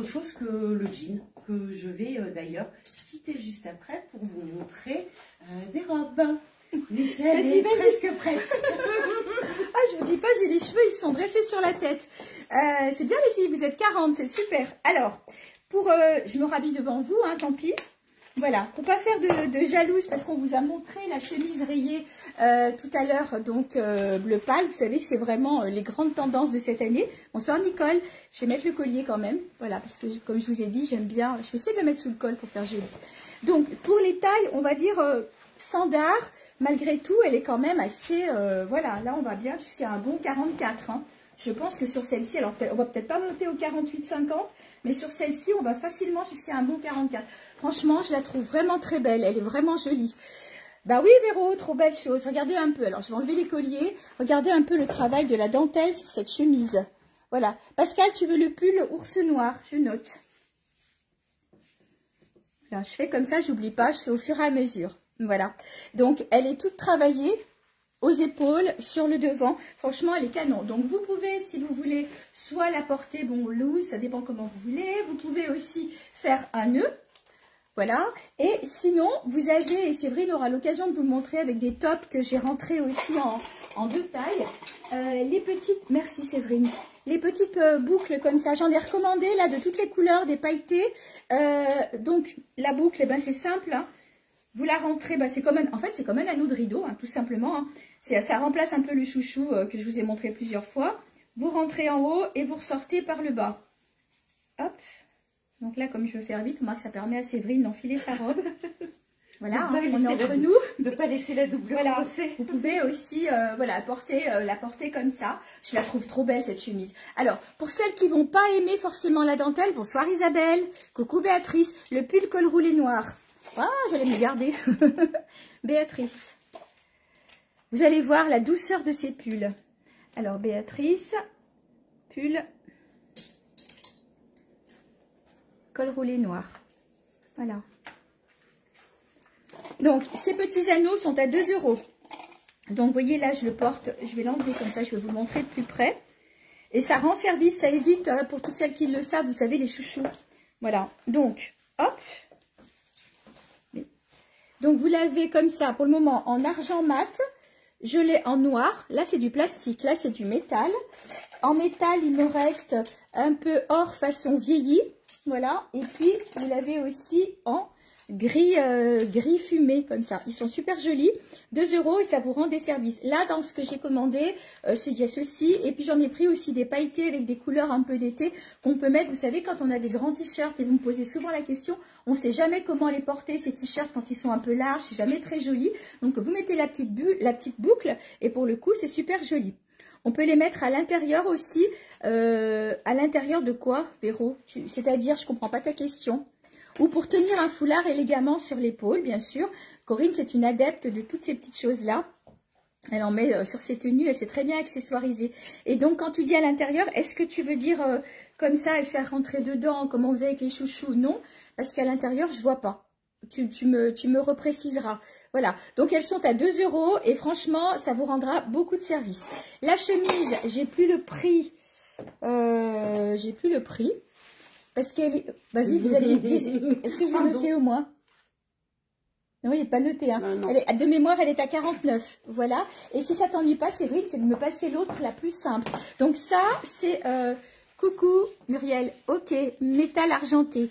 choses que le jean, que je vais d'ailleurs quitter juste après pour vous montrer des robes. Michel est presque prête. Ah, je vous dis pas, j'ai les cheveux, ils sont dressés sur la tête. C'est bien les filles, vous êtes 40, c'est super. Alors, je me rhabille devant vous, hein, tant pis. Voilà, pour pas faire de jalouse, parce qu'on vous a montré la chemise rayée tout à l'heure, donc bleu pâle. Vous savez que c'est vraiment les grandes tendances de cette année. Bonsoir Nicole, je vais mettre le collier quand même. Voilà, parce que comme je vous ai dit, j'aime bien. Je vais essayer de le mettre sous le col pour faire joli. Donc, pour les tailles, on va dire standard. Malgré tout, elle est quand même assez... voilà, là, on va bien jusqu'à un bon 44. Hein. Je pense que sur celle-ci, alors on va peut-être pas monter au 48-50, mais sur celle-ci, on va facilement jusqu'à un bon 44. Franchement, je la trouve vraiment très belle. Elle est vraiment jolie. Bah oui, Véro, trop belle chose. Regardez un peu. Alors, je vais enlever les colliers. Regardez un peu le travail de la dentelle sur cette chemise. Voilà. Pascal, tu veux le pull ours noir? Je note. Là, je fais comme ça, j'oublie pas. Je fais au fur et à mesure. Voilà, donc elle est toute travaillée aux épaules, sur le devant. Franchement, elle est canon. Donc vous pouvez, si vous voulez, soit la porter, bon, loose, ça dépend comment vous voulez. Vous pouvez aussi faire un nœud. Voilà. Et sinon, vous avez, et Séverine aura l'occasion de vous montrer avec des tops que j'ai rentrés aussi en deux tailles. Les petites, merci Séverine, les petites boucles comme ça. J'en ai recommandé là de toutes les couleurs, des pailletés. Donc la boucle, eh ben, c'est simple, hein. Vous la rentrez, bah c'est comme en fait c'est comme un anneau de rideau, hein, tout simplement. Hein. Ça remplace un peu le chouchou que je vous ai montré plusieurs fois. Vous rentrez en haut et vous ressortez par le bas. Hop. Donc là, comme je veux faire vite, on voit que ça permet à Séverine d'enfiler sa robe. Voilà, hein, on est entre nous. De ne pas laisser la double. Voilà. Vous pouvez aussi voilà, la porter comme ça. Je la trouve trop belle cette chemise. Alors, pour celles qui ne vont pas aimer forcément la dentelle, bonsoir Isabelle. Coucou Béatrice. Le pull col roulé noir. Ah, j'allais me garder. Béatrice. Vous allez voir la douceur de ces pulls. Alors, Béatrice, pull, col roulé noir. Voilà. Donc, ces petits anneaux sont à 2 €. Donc, vous voyez, là, je le porte. Je vais l'enlever comme ça, je vais vous montrer de plus près. Et ça rend service, ça évite, pour toutes celles qui le savent, vous savez, les chouchous. Voilà. Donc, hop. Donc, vous l'avez comme ça, pour le moment, en argent mat. Je l'ai en noir. Là, c'est du plastique. Là, c'est du métal. En métal, il me reste un peu or façon vieilli. Voilà. Et puis, vous l'avez aussi en gris, gris fumé, comme ça. Ils sont super jolis. 2 € et ça vous rend des services. Là, dans ce que j'ai commandé, il y a ceci. Et puis, j'en ai pris aussi des pailletés avec des couleurs un peu d'été qu'on peut mettre. Vous savez, quand on a des grands t-shirts, et vous me posez souvent la question, on ne sait jamais comment les porter, ces t-shirts, quand ils sont un peu larges. C'est jamais très joli. Donc, vous mettez la petite boucle. Et pour le coup, c'est super joli. On peut les mettre à l'intérieur aussi. À l'intérieur de quoi, Véro? C'est-à-dire, je ne comprends pas ta question. Ou pour tenir un foulard élégamment sur l'épaule, bien sûr. Corinne, c'est une adepte de toutes ces petites choses-là. Elle en met sur ses tenues, elle s'est très bien accessoirisée. Et donc, quand tu dis à l'intérieur, est-ce que tu veux dire comme ça et faire rentrer dedans, comme on faisait avec les chouchous? Non, parce qu'à l'intérieur, je ne vois pas. Tu me repréciseras. Voilà, donc elles sont à 2 € et franchement, ça vous rendra beaucoup de service. La chemise, j'ai plus le prix. Parce qu'elle est... Vas-y, vous allez... Est-ce que je l'ai noté au moins? Non, il n'est pas noté. Hein. Elle est... De mémoire, elle est à 49. Voilà. Et si ça ne t'ennuie pas, Séverine, c'est de me passer l'autre, la plus simple. Donc ça, c'est... Coucou, Muriel. Ok, métal argenté.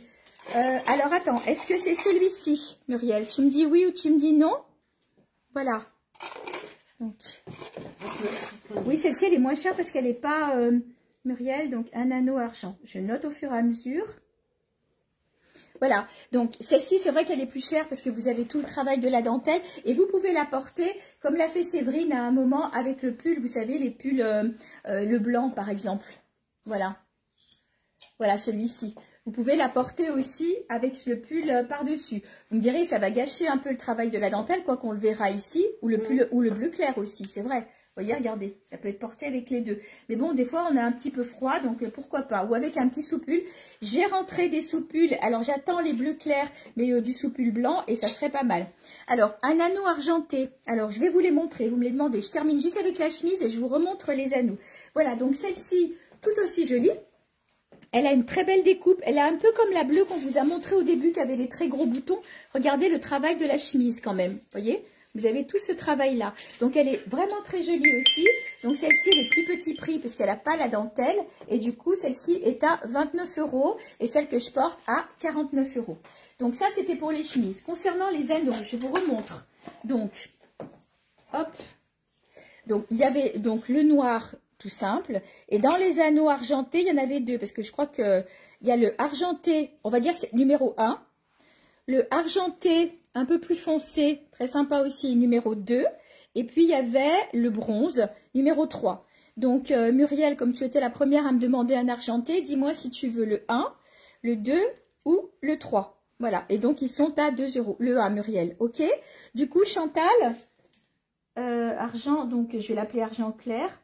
Alors, attends. Est-ce que c'est celui-ci, Muriel? Tu me dis oui ou tu me dis non? Voilà. Donc... Oui, celle-ci, elle est moins chère parce qu'elle n'est pas... Muriel, donc un anneau argent. Je note au fur et à mesure. Voilà, donc celle-ci, c'est vrai qu'elle est plus chère parce que vous avez tout le travail de la dentelle et vous pouvez la porter comme l'a fait Séverine à un moment avec le pull, vous savez, les pulls, le blanc par exemple. Voilà, voilà celui-ci. Vous pouvez la porter aussi avec le pull par-dessus. Vous me direz, ça va gâcher un peu le travail de la dentelle, quoi qu'on le verra ici, ou le pull, ou le bleu clair aussi, c'est vrai. Vous voyez, regardez, ça peut être porté avec les deux. Mais bon, des fois, on a un petit peu froid, donc pourquoi pas. Ou avec un petit soupule. J'ai rentré des soupules. Alors, j'attends les bleus clairs, mais du soupule blanc, et ça serait pas mal. Alors, un anneau argenté. Alors, je vais vous les montrer. Vous me les demandez. Je termine juste avec la chemise et je vous remontre les anneaux. Voilà, donc celle-ci, tout aussi jolie. Elle a une très belle découpe. Elle a un peu comme la bleue qu'on vous a montré au début, qui avait des très gros boutons. Regardez le travail de la chemise quand même. Vous voyez ? Vous avez tout ce travail-là. Donc, elle est vraiment très jolie aussi. Donc, celle-ci, elle est plus petit prix parce qu'elle n'a pas la dentelle. Et du coup, celle-ci est à 29 €. Et celle que je porte à 49 €. Donc, ça, c'était pour les chemises. Concernant les anneaux, je vous remontre. Donc, hop. Donc, il y avait donc le noir tout simple. Et dans les anneaux argentés, il y en avait deux. Parce que je crois qu'il y a le argenté, on va dire que c'est numéro 1. Le argenté un peu plus foncé, très sympa aussi, numéro 2. Et puis, il y avait le bronze, numéro 3. Donc, Muriel, comme tu étais la première à me demander un argenté, dis-moi si tu veux le 1, le 2 ou le 3. Voilà, et donc, ils sont à 2 €. Le 1, Muriel, ok. Du coup, Chantal, argent, donc je vais l'appeler argent clair.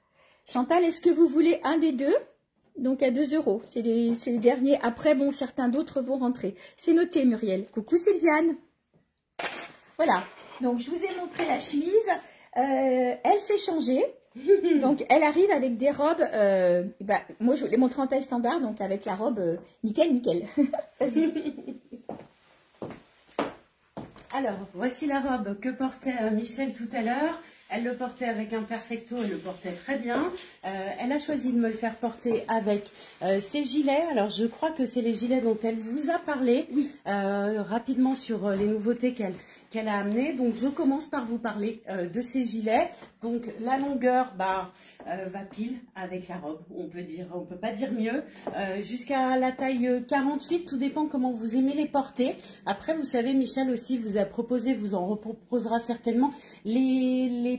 Chantal, est-ce que vous voulez un des deux? Donc, à 2 €. C'est les derniers. Après, bon, certains d'autres vont rentrer. C'est noté, Muriel. Coucou, Sylviane. Voilà, donc je vous ai montré la chemise, elle s'est changée, donc elle arrive avec des robes, moi je vous l'ai montré en taille standard, donc avec la robe nickel, nickel. Vas-y. Alors, voici la robe que portait Michel tout à l'heure. Elle le portait avec un perfecto, elle le portait très bien. Elle a choisi de me le faire porter avec ses gilets. Alors, je crois que c'est les gilets dont elle vous a parlé rapidement sur les nouveautés qu'elle a amenées. Donc, je commence par vous parler de ces gilets. Donc, la longueur va pile avec la robe, on peut pas dire mieux. Jusqu'à la taille 48, tout dépend comment vous aimez les porter. Après, vous savez, Michel aussi vous a proposé, vous en reproposera certainement les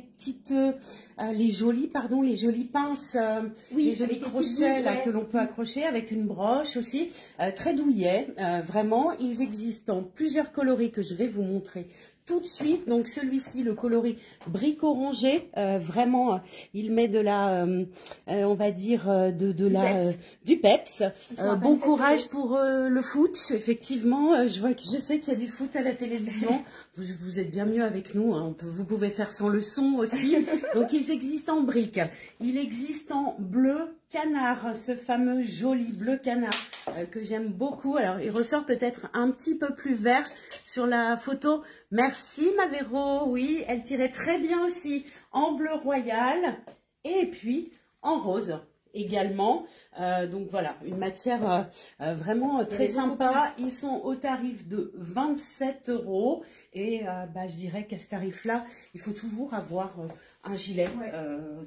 jolies pinces, les jolis crochets là, que l'on peut accrocher avec une broche aussi, très douillet, vraiment. Ils existent en plusieurs coloris que je vais vous montrer tout de suite. Donc celui-ci, le coloris brique orangé, vraiment, il met de la, on va dire, du peps. Bon courage pour le foot, effectivement. Je sais qu'il y a du foot à la télévision. Vous êtes bien mieux avec nous, hein. Vous pouvez faire sans le son aussi. Donc ils existent en brique. Il existe en bleu canard, ce fameux joli bleu canard que j'aime beaucoup. Alors il ressort peut-être un petit peu plus vert sur la photo. Merci Mavero, oui, elle tirait très bien aussi en bleu royal et puis en rose également. Donc voilà, une matière vraiment très sympa. Ils sont au tarif de 27 € et je dirais qu'à ce tarif-là, il faut toujours avoir un gilet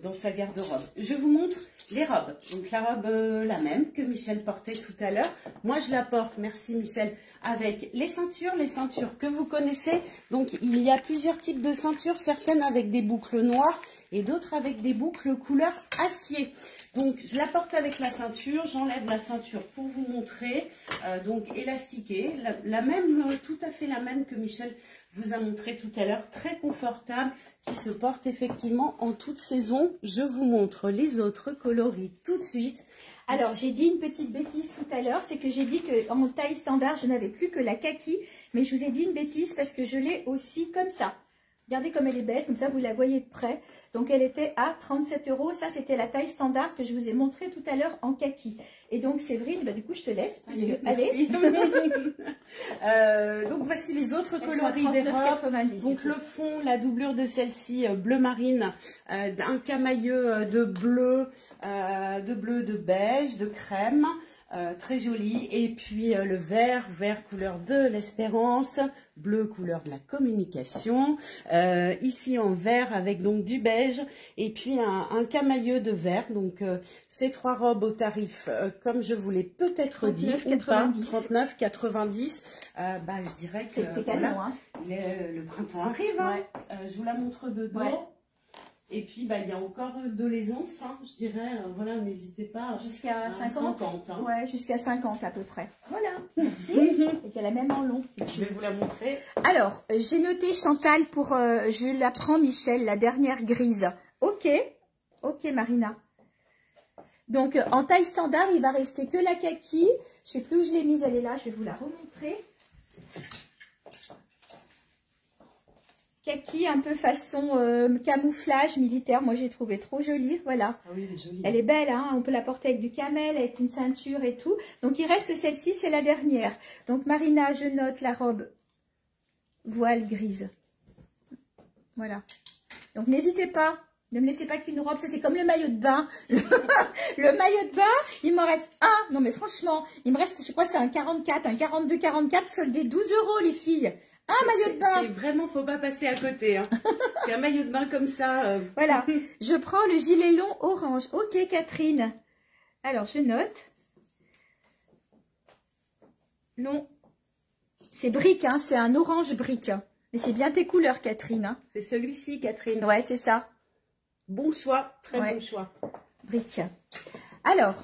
dans sa garde-robe. Je vous montre les robes. Donc la robe, la même que Michel portait tout à l'heure. Moi, je la porte, merci Michel, avec les ceintures que vous connaissez. Donc il y a plusieurs types de ceintures, certaines avec des boucles noires et d'autres avec des boucles couleur acier. Donc je la porte avec la ceinture, j'enlève la ceinture pour vous montrer, donc élastiquée, la même, tout à fait la même que Michel vous a montré tout à l'heure, très confortable, qui se porte effectivement en toute saison. Je vous montre les autres coloris tout de suite. Alors, j'ai dit une petite bêtise tout à l'heure, c'est que j'ai dit qu'en taille standard, je n'avais plus que la kaki, mais je vous ai dit une bêtise parce que je l'ai aussi comme ça. Regardez comme elle est belle, comme ça vous la voyez de près. Donc elle était à 37 €. Ça c'était la taille standard que je vous ai montré tout à l'heure en kaki. Et donc Séverine, du coup je te laisse. Allez. Donc voici les autres coloris des robes. Donc le fond, la doublure de celle-ci, bleu marine, un camailleux de bleu, de beige, de crème. très joli. Et puis le vert couleur de l'espérance, bleu couleur de la communication, ici en vert avec donc du beige et puis un camailleux de vert. Donc ces 3 robes au tarif comme je vous l'ai peut-être dit, 39,90. Je dirais que voilà, hein. Le printemps arrive, hein. Ouais. Je vous la montre dedans. Ouais. Et puis, il y a encore de l'aisance, hein, je dirais. Voilà, n'hésitez pas. Jusqu'à 50. Hein. Ouais, jusqu'à 50 à peu près. Voilà, merci. Et il y a la même en long. Je vais vous la montrer. Alors, j'ai noté Chantal pour... je la prends, Michel, la dernière grise. Ok. Ok, Marina. Donc, en taille standard, il va rester que la kaki. Je ne sais plus où je l'ai mise, elle est là. Je vais vous la remontrer. Kaki un peu façon camouflage militaire. Moi, j'ai trouvé trop jolie. Voilà. Ah oui, elle est jolie. Elle est belle, hein. On peut la porter avec du camel, avec une ceinture et tout. Donc, il reste celle-ci, c'est la dernière. Donc, Marina, je note la robe voile grise. Voilà. Donc, n'hésitez pas. Ne me laissez pas qu'une robe. Ça, c'est comme le maillot de bain. Le maillot de bain, il m'en reste un. Non, mais franchement, il me reste, je crois, c'est un 44, un 42, 44, soldé 12 € les filles. Un maillot de bain. C'est vraiment, faut pas passer à côté. Hein. C'est un maillot de bain comme ça. Voilà. Je prends le gilet long orange. Ok, Catherine. Alors, je note. Long. C'est brique, hein. C'est un orange brique. Mais c'est bien tes couleurs, Catherine. Hein. C'est celui-ci, Catherine. Ouais, c'est ça. Bon choix. Très bon choix. Brique. Alors...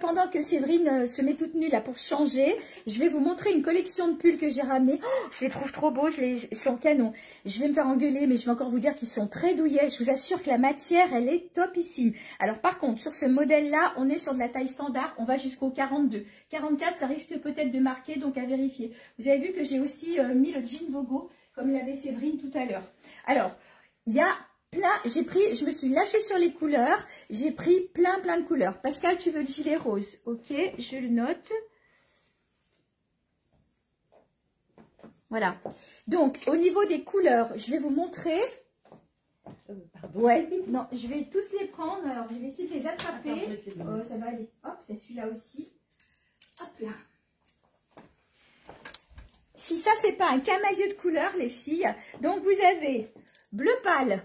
pendant que Séverine se met toute nue là pour changer, je vais vous montrer une collection de pulls que j'ai ramenés. Oh, je les trouve trop beaux, ils sont canons. Je vais me faire engueuler, mais je vais encore vous dire qu'ils sont très douillets. Je vous assure que la matière, elle est topissime. Alors par contre, sur ce modèle-là, on est sur de la taille standard, on va jusqu'au 42. 44, ça risque peut-être de marquer, donc à vérifier. Vous avez vu que j'ai aussi mis le jean Vogo, comme l'avait Séverine tout à l'heure. Alors, il y a... je me suis lâchée sur les couleurs, j'ai pris plein de couleurs. Pascal, tu veux le gilet rose? Ok, je le note. Voilà. Donc, au niveau des couleurs, je vais vous montrer. Pardon. Ouais, non, je vais tous les prendre. Alors, je vais essayer de les attraper. Ça va aller. Hop, c'est celui-là aussi. Hop là. Si ça, c'est pas un camailleux de couleurs, les filles. Donc, vous avez bleu pâle.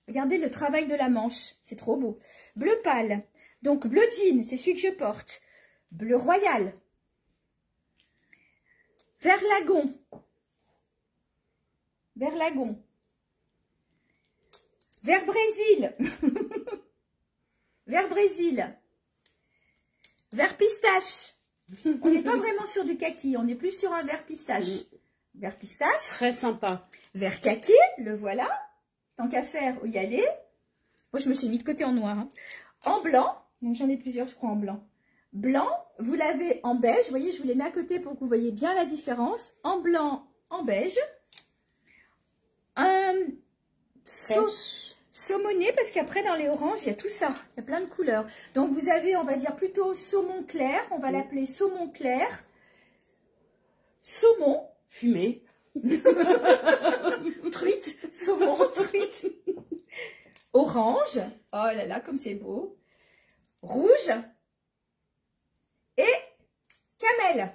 Regardez le travail de la manche, c'est trop beau. Bleu pâle, donc bleu jean, c'est celui que je porte. Bleu royal. Vert lagon. Vert lagon. Vert Brésil. Vert Brésil. Vert pistache. On n'est pas vraiment sur du kaki, on est plus sur un vert pistache. Vert pistache. Très sympa. Vert kaki, le voilà. Tant qu'à faire, y aller. Moi, je me suis mis de côté en noir. Hein. En blanc, donc j'en ai plusieurs, je crois, en blanc. Blanc, vous l'avez en beige. Vous voyez, je vous les mets à côté pour que vous voyez bien la différence. En blanc, en beige. Saumoné, parce qu'après, dans les oranges, il y a tout ça. Il y a plein de couleurs. Donc, vous avez, on va dire, plutôt saumon clair. On va l'appeler saumon clair. Saumon. Fumé. Truite, saumon, truite. Orange, oh là là, comme c'est beau. Rouge et camel.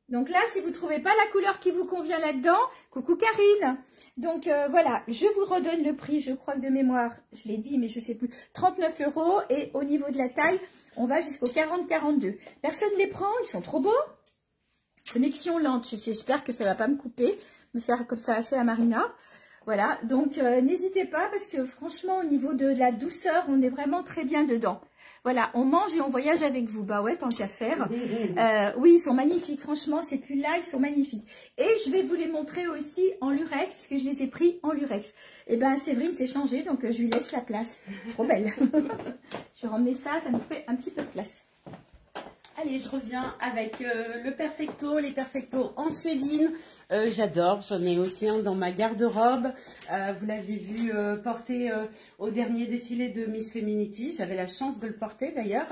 Donc là, si vous ne trouvez pas la couleur qui vous convient là-dedans, coucou Karine. Donc voilà, je vous redonne le prix, je crois que de mémoire, je l'ai dit, mais je ne sais plus, 39 € et au niveau de la taille, on va jusqu'au 40-42. Personne ne les prend, ils sont trop beaux. Connexion lente, j'espère que ça ne va pas me couper, me faire comme ça a fait à Marina. Voilà, donc n'hésitez pas parce que franchement, au niveau de la douceur, on est vraiment très bien dedans. Voilà, on mange et on voyage avec vous. Bah ouais, tant qu'à faire. Oui, ils sont magnifiques. Franchement, ces pulls-là, ils sont magnifiques. Et je vais vous les montrer aussi en lurex, parce que je les ai pris en lurex. Et ben, Séverine s'est changée, donc je lui laisse la place. Trop belle. Je vais ramener ça, ça nous fait un petit peu de place. Allez, je reviens avec le Perfecto, les Perfecto en suédine. J'adore, j'en ai aussi un dans ma garde-robe. Vous l'aviez vu porter au dernier défilé de Miss Feminity. J'avais la chance de le porter d'ailleurs.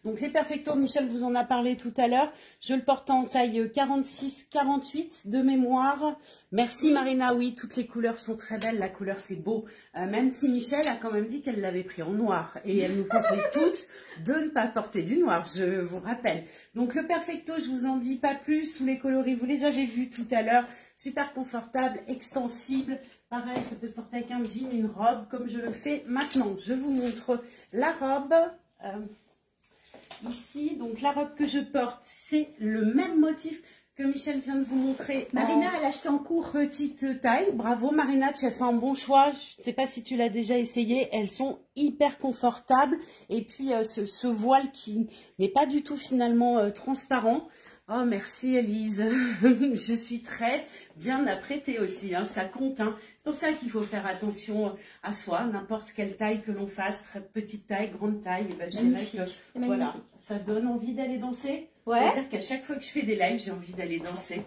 Donc les Perfecto, Michel vous en a parlé tout à l'heure. Je le porte en taille 46-48 de mémoire. Merci Marina, oui, toutes les couleurs sont très belles. La couleur c'est beau. Même si Michel a quand même dit qu'elle l'avait pris en noir. Et elle nous conseille toutes de ne pas porter du noir. vous rappelle. Donc le Perfecto, je vous en dis pas plus. Tous les coloris, vous les avez vus tout à l'heure. Super confortable, extensible. Pareil, ça peut se porter avec un jean, une robe, comme je le fais maintenant. Je vous montre la robe. Ici, donc la robe que je porte, c'est le même motif que Michel vient de vous montrer. Marina, elle a acheté en cours. Petite taille. Bravo Marina, tu as fait un bon choix. Je ne sais pas si tu l'as déjà essayé. Elles sont hyper confortables. Et puis ce voile qui n'est pas du tout finalement transparent. Oh, merci Elise. Je suis très bien apprêtée aussi, hein, ça compte. Hein. C'est pour ça qu'il faut faire attention à soi, n'importe quelle taille que l'on fasse, très petite taille, grande taille. Et ben, je dirais que voilà, ça donne envie d'aller danser. Ouais. C'est-à-dire qu'à chaque fois que je fais des lives, j'ai envie d'aller danser.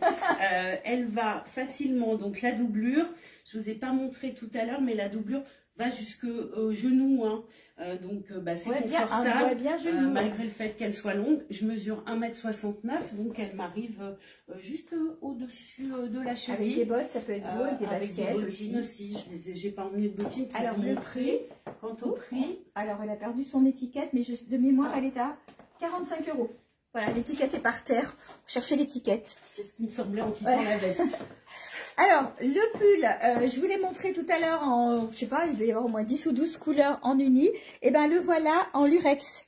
Elle va facilement, donc la doublure, je ne vous ai pas montré tout à l'heure, mais la doublure va jusqu'au genou, hein. Donc c'est confortable, bien genou, malgré le fait qu'elle soit longue. Je mesure 1,69 m, donc elle m'arrive juste au-dessus de la cheville. Avec des bottes, ça peut être beau, avec des baskets aussi. J'ai pas emmené de bottines pour alors, vous montrer. Quant au prix, alors elle a perdu son étiquette, mais de mémoire, elle est à 45 €. Voilà, l'étiquette est par terre. Cherchez l'étiquette. C'est ce qui me semblait en quittant la veste. Alors, le pull, je vous l'ai montré tout à l'heure en, je sais pas, il doit y avoir au moins 10 ou 12 couleurs en uni. Et ben le voilà en lurex.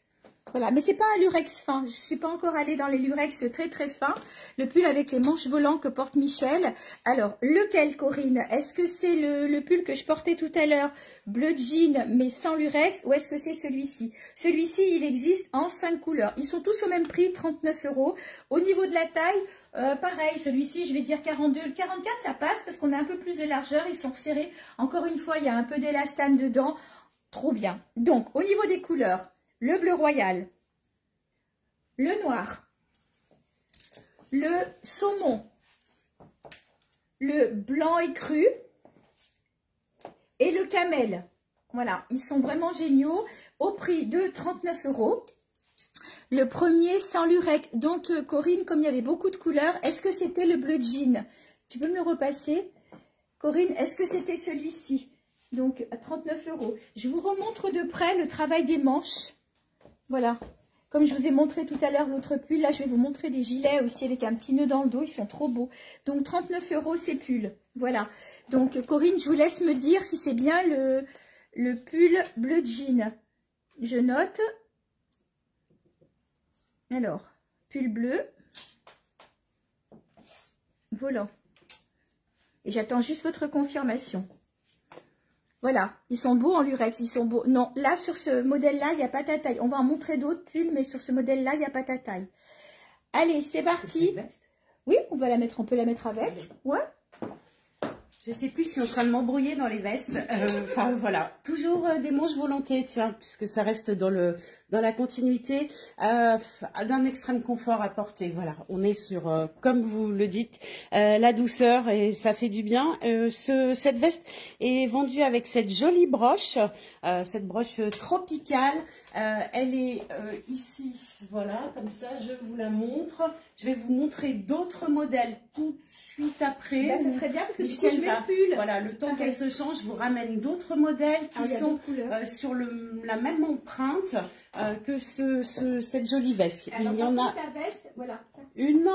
Voilà, mais c'est pas un lurex fin. Je suis pas encore allée dans les lurex très très fins. Le pull avec les manches volants que porte Michel. Alors, lequel, Corinne? Est-ce que c'est le pull que je portais tout à l'heure, bleu jean mais sans lurex, ou est-ce que c'est celui-ci? Celui-ci, il existe en 5 couleurs. Ils sont tous au même prix, 39 €. Au niveau de la taille, pareil, celui-ci, je vais dire 42. Le 44, ça passe parce qu'on a un peu plus de largeur. Ils sont resserrés. Encore une fois, il y a un peu d'élastane dedans. Trop bien. Donc, au niveau des couleurs, le bleu royal, le noir, le saumon, le blanc écru et le camel. Voilà, ils sont vraiment géniaux au prix de 39 €. Le premier sans lurex. Donc, Corinne, comme il y avait beaucoup de couleurs, est-ce que c'était le bleu jean? Tu peux me le repasser? Corinne, est-ce que c'était celui-ci? Donc, à 39 €. Je vous remontre de près le travail des manches. Voilà. Comme je vous ai montré tout à l'heure l'autre pull, là, je vais vous montrer des gilets aussi avec un petit nœud dans le dos. Ils sont trop beaux. Donc, 39 € ces pulls. Voilà. Donc, Corinne, je vous laisse me dire si c'est bien le pull bleu jean. Je note. Alors, pull bleu, volant. Et j'attends juste votre confirmation. Voilà, ils sont beaux en lurex, ils sont beaux. Non, là, sur ce modèle-là, il n'y a pas ta taille. On va en montrer d'autres pulls, mais sur ce modèle-là, il n'y a pas ta taille. Allez, c'est parti. Oui, on va la mettre, on peut la mettre avec. Ouais. Je sais plus, je suis en train de m'embrouiller dans les vestes. Enfin, voilà. Toujours des manches volantées, tiens, puisque ça reste dans la continuité d'un extrême confort à porter. Voilà, on est sur, comme vous le dites, la douceur et ça fait du bien. Cette veste est vendue avec cette jolie broche, cette broche tropicale. Elle est ici, voilà, comme ça, je vous la montre. Je vais vous montrer d'autres modèles tout de suite après. Bah, ça serait bien parce que du coup, je mets le pull. Voilà, le temps qu'elle se change, je vous ramène d'autres modèles qui sont sur la même empreinte que cette jolie veste. Alors, il y en a ta veste, voilà, une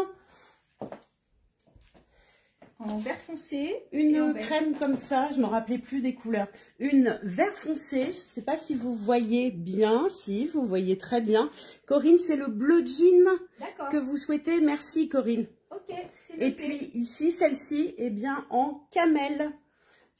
en vert foncé, une crème comme ça, je ne me rappelais plus des couleurs. Une vert foncé, je ne sais pas si vous voyez bien, si vous voyez très bien. Corinne, c'est le bleu jean que vous souhaitez. Merci Corinne. Ok. Et puis ici, celle-ci est bien en camel.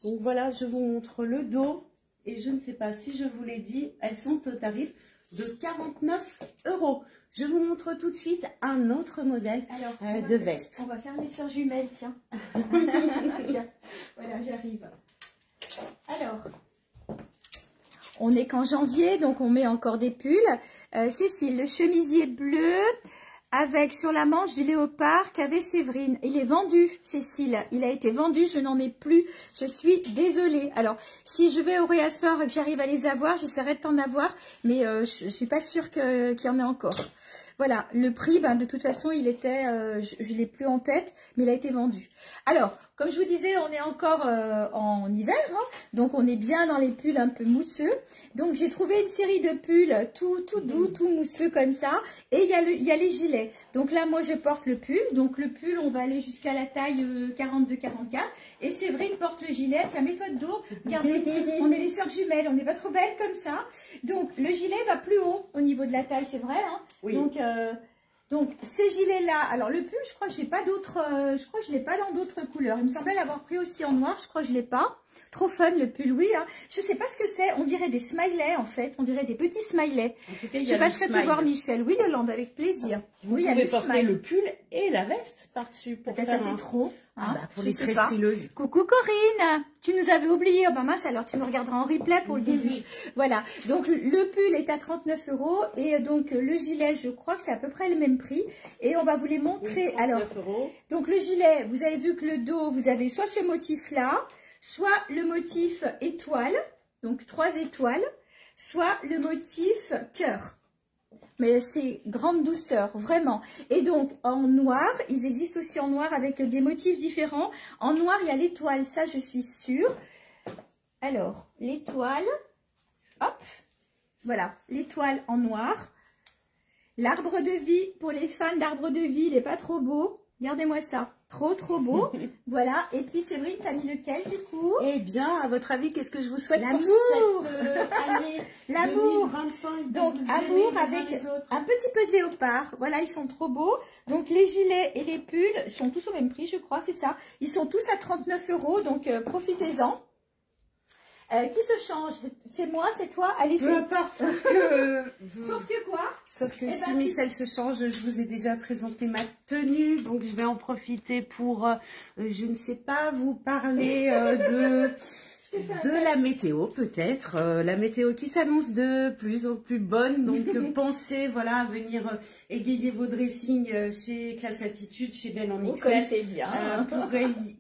Donc voilà, je vous montre le dos. Et je ne sais pas si je vous l'ai dit, elles sont au tarif de 49 €. Je vous montre tout de suite un autre modèle de veste. On va faire les sœurs jumelles, tiens. Tiens, voilà, j'arrive. Alors, on est qu'en janvier, donc on met encore des pulls. Cécile, le chemisier bleu avec sur la manche du léopard qu'avait Séverine. Il est vendu, Cécile. Il a été vendu, je n'en ai plus. Je suis désolée. Alors, si je vais au Réassort et que j'arrive à les avoir, j'essaierai de t'en avoir, mais je ne suis pas sûre qu'il y en ait encore. Voilà, le prix, ben, de toute façon, il était, je ne l'ai plus en tête, mais il a été vendu. Alors, comme je vous disais, on est encore en hiver, hein, donc on est bien dans les pulls un peu mousseux. Donc j'ai trouvé une série de pulls tout doux, tout mousseux comme ça. Et il y a les gilets. Donc là, moi je porte le pull. Donc le pull, on va aller jusqu'à la taille 42-44. Et Séverine porte le gilet. Tiens, mets-toi de dos. Regardez, on est les sœurs jumelles, on n'est pas trop belles comme ça. Donc le gilet va plus haut au niveau de la taille, c'est vrai. Hein. Oui. Donc ces gilets-là, alors le pull, je crois que j'ai pas d'autres, je crois que je l'ai pas dans d'autres couleurs. Il me semblait l'avoir pris aussi en noir, je crois que je l'ai pas. Trop fun le pull, oui. Hein. Je sais pas ce que c'est, on dirait des smileys en fait, on dirait des petits smileys. Je passerai te voir Michel, oui Yolande, avec plaisir. Vous pouvez porter le pull et la veste par-dessus. Peut-être ça fait trop. Hein, pour les très frileuses. Coucou Corinne, tu nous avais oublié, oh bah mince, alors tu me regarderas en replay pour le début. Voilà, donc le pull est à 39 € et donc le gilet, je crois que c'est à peu près le même prix. Et on va vous les montrer. Alors, donc le gilet, vous avez vu que le dos, vous avez soit ce motif-là, soit le motif étoile, donc 3 étoiles, soit le motif cœur. Mais c'est grande douceur, vraiment. Et donc, en noir, ils existent aussi en noir avec des motifs différents. En noir, il y a l'étoile, ça je suis sûre. Alors, l'étoile, hop, voilà, l'étoile en noir. L'arbre de vie, pour les fans d'arbre de vie, il n'est pas trop beau. Regardez-moi ça, trop beau. Voilà, et puis Séverine, t'as mis lequel du coup? Eh bien, à votre avis, qu'est-ce que je vous souhaite pour cette année l'amour. Donc, amour avec un petit peu de léopard. Voilà, ils sont trop beaux. Donc, les gilets et les pulls sont tous au même prix, je crois, c'est ça. Ils sont tous à 39 €, donc profitez-en. Qui se change? C'est moi, c'est toi? Allez, peu importe, sauf que... Sauf que quoi? Sauf que si Michel se change, je vous ai déjà présenté ma tenue, donc je vais en profiter pour, je ne sais pas, vous parler de la météo peut-être, la météo qui s'annonce de plus en plus bonne, donc pensez voilà à venir égayer vos dressings chez Classe Attitude, chez Belle en XL. C'est bien.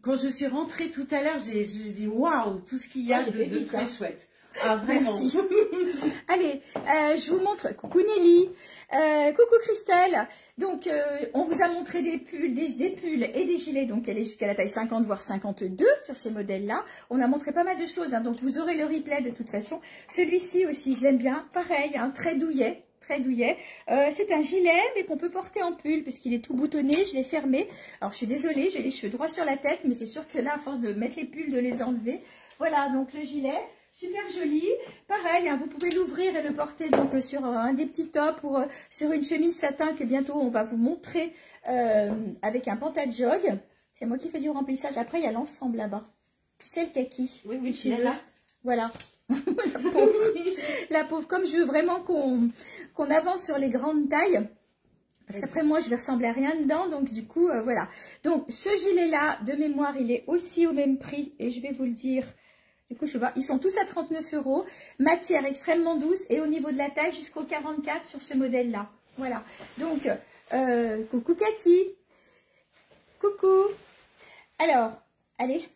Quand je suis rentrée tout à l'heure, je dis waouh, tout ce qu'il y a de très chouette. Ah, vraiment. Merci. Allez, je vous montre. Coucou Nelly. Coucou Christelle. Donc, on vous a montré des pulls, des pulls et des gilets. Donc, elle est jusqu'à la taille 50, voire 52 sur ces modèles-là. On a montré pas mal de choses. Hein, donc, vous aurez le replay de toute façon. Celui-ci aussi, je l'aime bien. Pareil, hein, très douillet. Très douillet. C'est un gilet, mais qu'on peut porter en pull, parce qu'il est tout boutonné. Je l'ai fermé. Alors, je suis désolée, j'ai les cheveux droits sur la tête, mais c'est sûr que là, à force de mettre les pulls, de les enlever. Voilà, donc le gilet. Super joli, pareil, hein, vous pouvez l'ouvrir et le porter donc sur un des petits tops ou sur une chemise satin que bientôt on va vous montrer avec un pantalon jog. C'est moi qui fais du remplissage. Après il y a l'ensemble là-bas. Tu sais le kaki. Oui, tu es là. Voilà. La pauvre. Comme je veux vraiment qu'on avance sur les grandes tailles. Parce qu'après moi je vais ressembler à rien dedans. Donc du coup voilà. Donc ce gilet là de mémoire il est aussi au même prix. Et je vais vous le dire. Du coup, je vois, ils sont tous à 39 €. Matière extrêmement douce et au niveau de la taille jusqu'au 44 sur ce modèle-là. Voilà. Donc, coucou Cathy. Coucou. Alors, allez.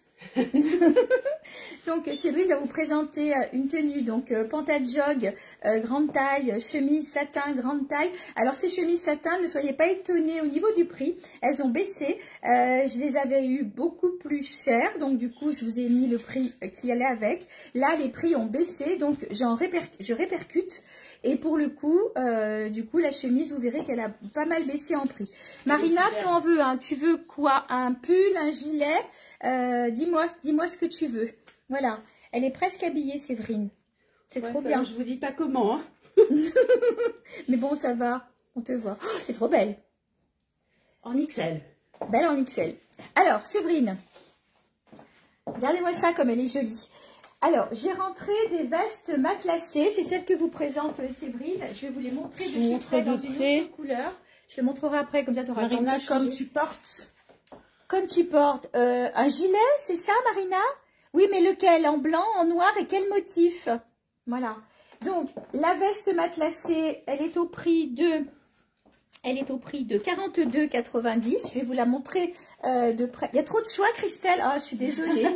Donc, Séverine va vous présenter une tenue, donc pantalon jog, grande taille, chemise satin, grande taille. Alors, ces chemises satin, ne soyez pas étonnés au niveau du prix. Elles ont baissé. Je les avais eu beaucoup plus chères. Donc, du coup, je vous ai mis le prix qui allait avec. Là, les prix ont baissé. Donc, je répercute. Et pour le coup, du coup, la chemise, vous verrez qu'elle a pas mal baissé en prix. Marina, tu en veux, hein, tu veux quoi? Un pull, un gilet? Dis-moi ce que tu veux. Voilà, elle est presque habillée, Séverine. C'est trop bien. Je vous dis pas comment. Hein. Mais bon, ça va. On te voit. Oh, c'est trop belle. En XL. Belle en XL. Alors, Séverine. Regardez-moi ça comme elle est jolie. Alors, j'ai rentré des vestes matelassées. C'est celle que vous présente Séverine. Je vais vous les montrer de près dans une autre couleur. Je le montrerai après, comme ça tu auras le temps de changer. Comme tu portes. Comme tu portes un gilet, c'est ça Marina? Oui, mais lequel? En blanc, en noir et quel motif? Voilà. Donc, la veste matelassée, elle est au prix de 42,90. Je vais vous la montrer de près. Il y a trop de choix, Christelle. Ah, je suis désolée.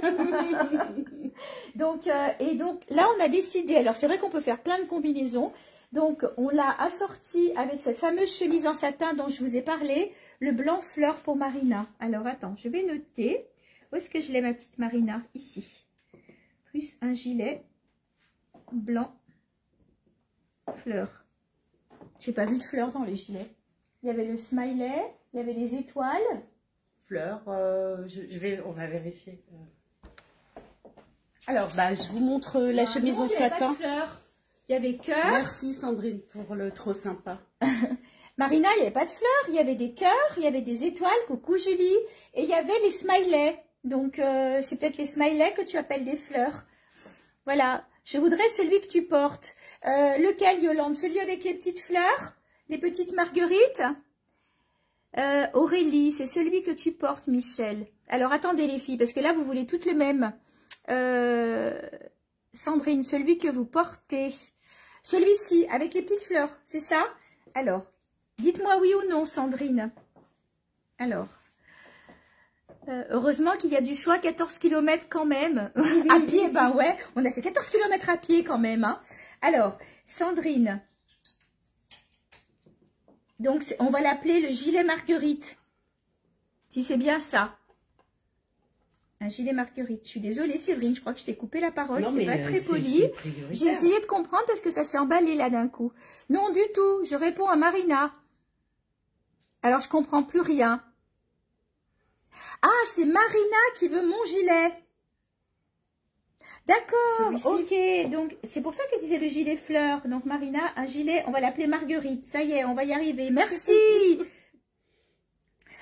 Donc, et donc, là, on a décidé. Alors, c'est vrai qu'on peut faire plein de combinaisons. Donc, on l'a assortie avec cette fameuse chemise en satin dont je vous ai parlé. Le blanc fleur pour Marina. Alors, attends, je vais noter. Où est-ce que je l'ai, ma petite Marina? Ici. Plus un gilet blanc fleur. J'ai pas vu de fleurs dans les gilets. Il y avait le smiley, il y avait les étoiles. Fleurs, on va vérifier. Alors, bah, je vous montre la chemise en satin. Il y avait pas de fleurs. Il y avait cœur. Merci Sandrine pour le trop sympa. Marina, il n'y avait pas de fleurs, il y avait des cœurs, il y avait des étoiles, coucou Julie, et il y avait les smileys. Donc, c'est peut-être les smileys que tu appelles des fleurs. Voilà, je voudrais celui que tu portes. Lequel, Yolande? Celui avec les petites fleurs, les petites marguerites? Aurélie, c'est celui que tu portes, Michel. Alors, attendez les filles, parce que là, vous voulez toutes les mêmes. Sandrine, celui que vous portez. Celui-ci, avec les petites fleurs, c'est ça? Alors, dites-moi oui ou non, Sandrine. Alors, heureusement qu'il y a du choix, 14 km quand même. À pied, ben ouais, on a fait 14 km à pied quand même. Hein. Alors, Sandrine. Donc, on va l'appeler le gilet marguerite. Si c'est bien ça. Un gilet marguerite. Je suis désolée, Séverine, je crois que je t'ai coupé la parole. C'est pas très poli. J'ai essayé de comprendre parce que ça s'est emballé là d'un coup. Non, du tout. Je réponds à Marina. Alors, je comprends plus rien. Ah, c'est Marina qui veut mon gilet. D'accord, ok. Donc, c'est pour ça que disait le gilet fleur. Donc, Marina, un gilet, on va l'appeler Marguerite. Ça y est, on va y arriver. Merci.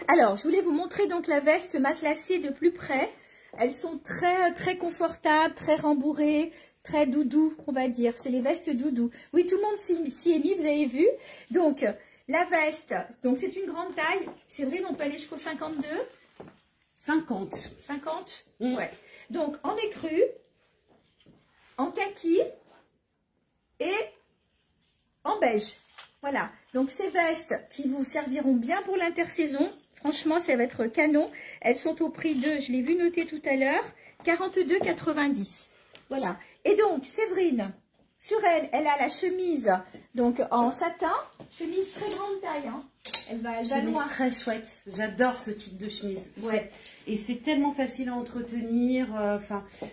Alors, je voulais vous montrer donc la veste matelassée de plus près. Elles sont très confortables, très rembourrées, très doudou, on va dire. C'est les vestes doudou. Oui, tout le monde s'y est mis, vous avez vu. Donc, la veste, donc c'est une grande taille. C'est vrai, on peut aller jusqu'au 52. 50. 50 ouais. Donc, en écru, en kaki et en beige. Voilà. Donc, ces vestes qui vous serviront bien pour l'intersaison. Franchement, ça va être canon. Elles sont au prix de, je l'ai vu noter tout à l'heure, 42,90. Voilà. Et donc, Séverine, sur elle, elle a la chemise donc en satin. Chemise très grande taille. Hein. Elle va chemise très chouette. J'adore ce type de chemise. Ouais. Et c'est tellement facile à entretenir.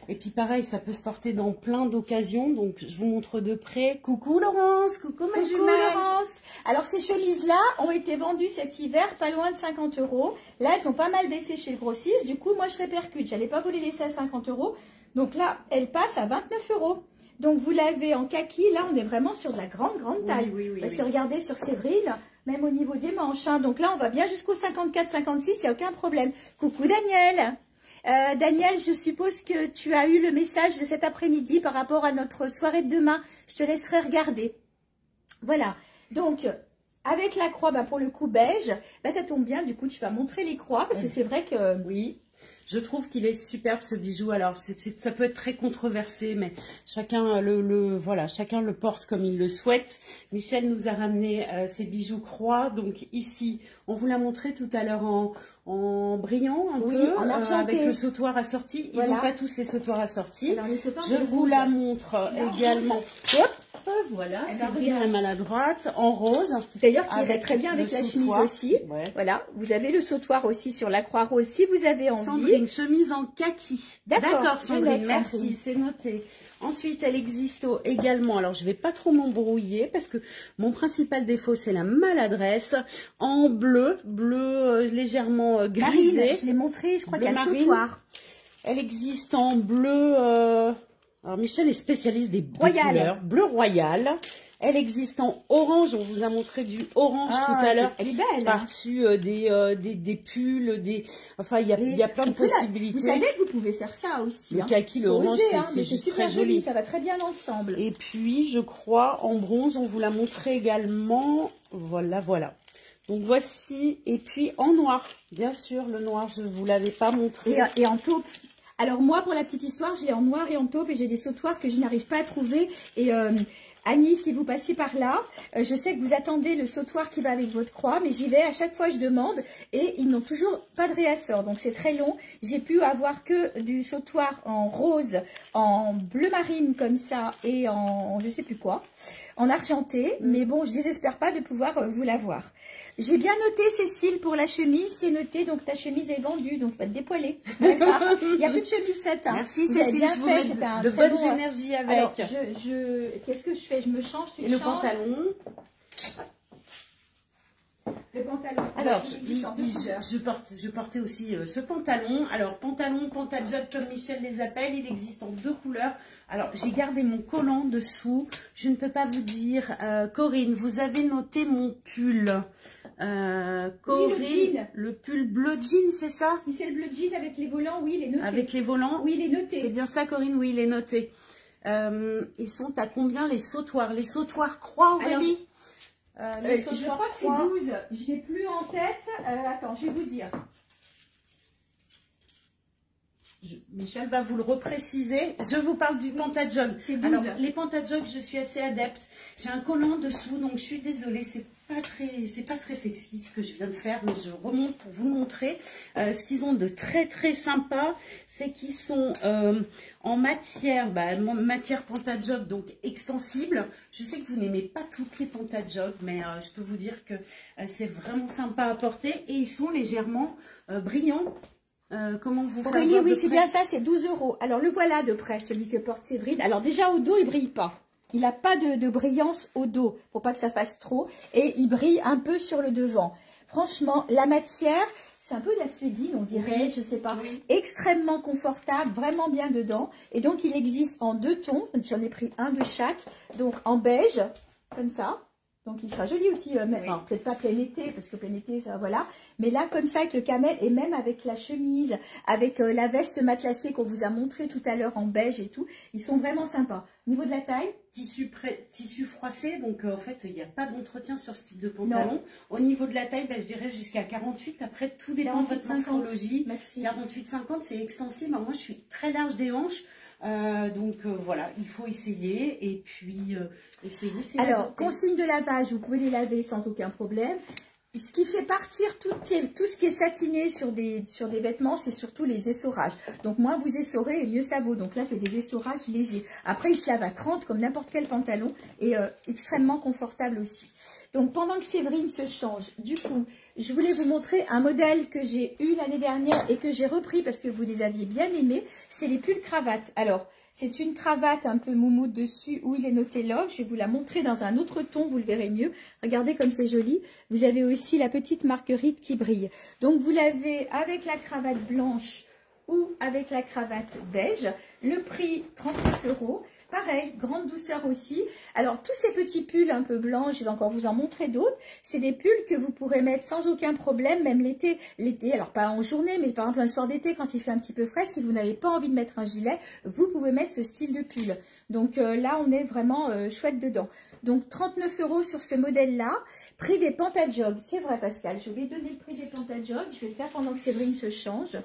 Et puis pareil, ça peut se porter dans plein d'occasions. Donc, je vous montre de près. Coucou Laurence, coucou ma jumelle. Coucou Laurence. Alors, ces chemises-là ont été vendues cet hiver, pas loin de 50 €. Là, elles ont pas mal baissé chez le grossiste. Du coup, moi, je répercute. J'allais pas vous les laisser à 50 €. Donc là, elles passent à 29 €. Donc, vous l'avez en kaki. Là, on est vraiment sur de la grande taille. Oui, parce que regardez sur Séverine, même au niveau des manches. Hein. Donc là, on va bien jusqu'au 54-56, il n'y a aucun problème. Coucou Daniel. Daniel, je suppose que tu as eu le message de cet après-midi par rapport à notre soirée de demain. Je te laisserai regarder. Voilà. Donc, avec la croix, pour le coup beige, ça tombe bien. Du coup, tu vas montrer les croix parce que c'est vrai que... Oui. Je trouve qu'il est superbe ce bijou. Alors, ça peut être très controversé, mais chacun chacun le porte comme il le souhaite. Michel nous a ramené ces bijoux croix. Donc ici, on vous l'a montré tout à l'heure en brillant un peu, en argenté. avec le sautoir assorti. Ils n'ont pas tous les sautoirs assortis. Alors, je vous la montre également. Hop. Voilà, c'est bien maladroite, en rose. D'ailleurs, qui irait très bien avec la chemise aussi. Ouais. Voilà, vous avez le sautoir aussi sur la croix rose si vous avez envie. Sandrine, chemise en kaki. D'accord, Sandrine, merci, c'est noté. Ensuite, elle existe également, alors je ne vais pas trop m'embrouiller parce que mon principal défaut, c'est la maladresse. En bleu légèrement grisé. Marine, je l'ai montré, je crois qu'il y a le sautoir. Elle existe en bleu... Alors, Michel est spécialiste des couleurs. Bleu royal. Elle existe en orange. On vous a montré du orange tout à l'heure. Elle est belle. Par-dessus des pulls, Enfin, il y a plein de possibilités. Vous savez que vous pouvez faire ça aussi. Le kaki, le orange, c'est juste très joli. Ça va très bien ensemble. Et puis, je crois, en bronze, on vous l'a montré également. Voilà. Donc, voici. Et puis, en noir. Bien sûr, le noir, je ne vous l'avais pas montré. Et en taupe. Alors moi, pour la petite histoire, je l'ai en noir et en taupe et j'ai des sautoirs que je n'arrive pas à trouver. Et Annie, si vous passez par là, je sais que vous attendez le sautoir qui va avec votre croix, mais j'y vais à chaque fois je demande et ils n'ont toujours pas de réassort, donc c'est très long. J'ai pu avoir que du sautoir en rose, en bleu marine comme ça et en je sais plus quoi, en argenté, mais bon, je désespère pas de pouvoir vous l'avoir. J'ai bien noté, Cécile, pour la chemise, c'est noté, donc ta chemise est vendue, donc va te dépoiler. Il n'y a plus de chemise satin. Merci Cécile, bien je fait, c'était un de très bonnes bon... énergies avec. Alors, qu'est-ce que je fais? Je me change, tu le pantalon. Le pantalon. Alors, je portais aussi ce pantalon. Alors, pantalon, pantalon comme Michel les appelle, il existe en 2 couleurs. Alors, j'ai gardé mon collant dessous. Je ne peux pas vous dire. Corinne, vous avez noté mon pull. Corinne, oui, le pull bleu jean, c'est ça? Si c'est le bleu jean avec les volants, oui, il est noté. Avec les volants? Oui, il est noté. C'est bien ça, Corinne? Oui, il est noté. Ils sont à combien les sautoirs? Les sautoirs croix, Aurélie? Je crois que c'est 12. Je n'ai plus en tête. Attends, je vais vous dire. Michel va vous le repréciser. Je vous parle du pantajog. C'est 12. Alors, les pantajogs, je suis assez adepte. J'ai un collant dessous, donc je suis désolée. C'est pas très sexy ce que je viens de faire, mais je remonte pour vous le montrer. Ce qu'ils ont de très très sympa, c'est qu'ils sont en matière, matière pantajog, donc extensible. Je sais que vous n'aimez pas toutes les pantajogs, mais je peux vous dire que c'est vraiment sympa à porter et ils sont légèrement brillants. Comment vous faites? Aurélie, oui, c'est bien ça, c'est 12 €. Alors, le voilà de près, celui que porte Séverine. Alors, déjà, au dos, il brille pas. Il n'a pas de brillance au dos, pour pas que ça fasse trop. Et il brille un peu sur le devant. Franchement, la matière, c'est un peu de la suédine, on dirait, je sais pas. Oui. Extrêmement confortable, vraiment bien dedans. Et donc, il existe en 2 tons. J'en ai pris un de chaque. Donc, en beige, comme ça. Donc, il sera joli aussi, peut-être pas plein été, parce que plein été, ça, voilà. Mais là, comme ça, avec le camel, et même avec la chemise, avec la veste matelassée qu'on vous a montré tout à l'heure en beige et tout, ils sont vraiment sympas. Au niveau de la taille, tissu froissé, donc en fait, il n'y a pas d'entretien sur ce type de pantalon. Non. Au niveau de la taille, je dirais jusqu'à 48. Après, tout dépend de votre morphologie. 48-50, c'est extensible. Moi, je suis très large des hanches. Voilà, il faut essayer et puis essayer. Alors, consigne de lavage, vous pouvez les laver sans aucun problème. Ce qui fait partir tout ce qui est satiné sur des vêtements, c'est surtout les essorages. Donc, moins vous essorez et mieux ça vaut. Donc là, c'est des essorages légers. Après, il se lave à 30 comme n'importe quel pantalon et extrêmement confortable aussi. Donc, pendant que Séverine se change, du coup, je voulais vous montrer un modèle que j'ai eu l'année dernière et que j'ai repris parce que vous les aviez bien aimés. C'est les pulls cravates. Alors, c'est une cravate un peu moumoute dessus où il est noté Love. Je vais vous la montrer dans un autre ton, vous le verrez mieux. Regardez comme c'est joli. Vous avez aussi la petite marguerite qui brille. Donc, vous l'avez avec la cravate blanche ou avec la cravate beige. Le prix, 39 €. Pareil, grande douceur aussi. Alors, tous ces petits pulls un peu blancs, je vais encore vous en montrer d'autres. C'est des pulls que vous pourrez mettre sans aucun problème, même l'été. L'été, alors pas en journée, mais par exemple un soir d'été, quand il fait un petit peu frais, si vous n'avez pas envie de mettre un gilet, vous pouvez mettre ce style de pull. Donc là, on est vraiment chouette dedans. Donc, 39 € sur ce modèle-là. Prix des pantajogs. C'est vrai, Pascal, j'ai oublié de donner le prix des pantajogs. Je vais le faire pendant que Séverine se change.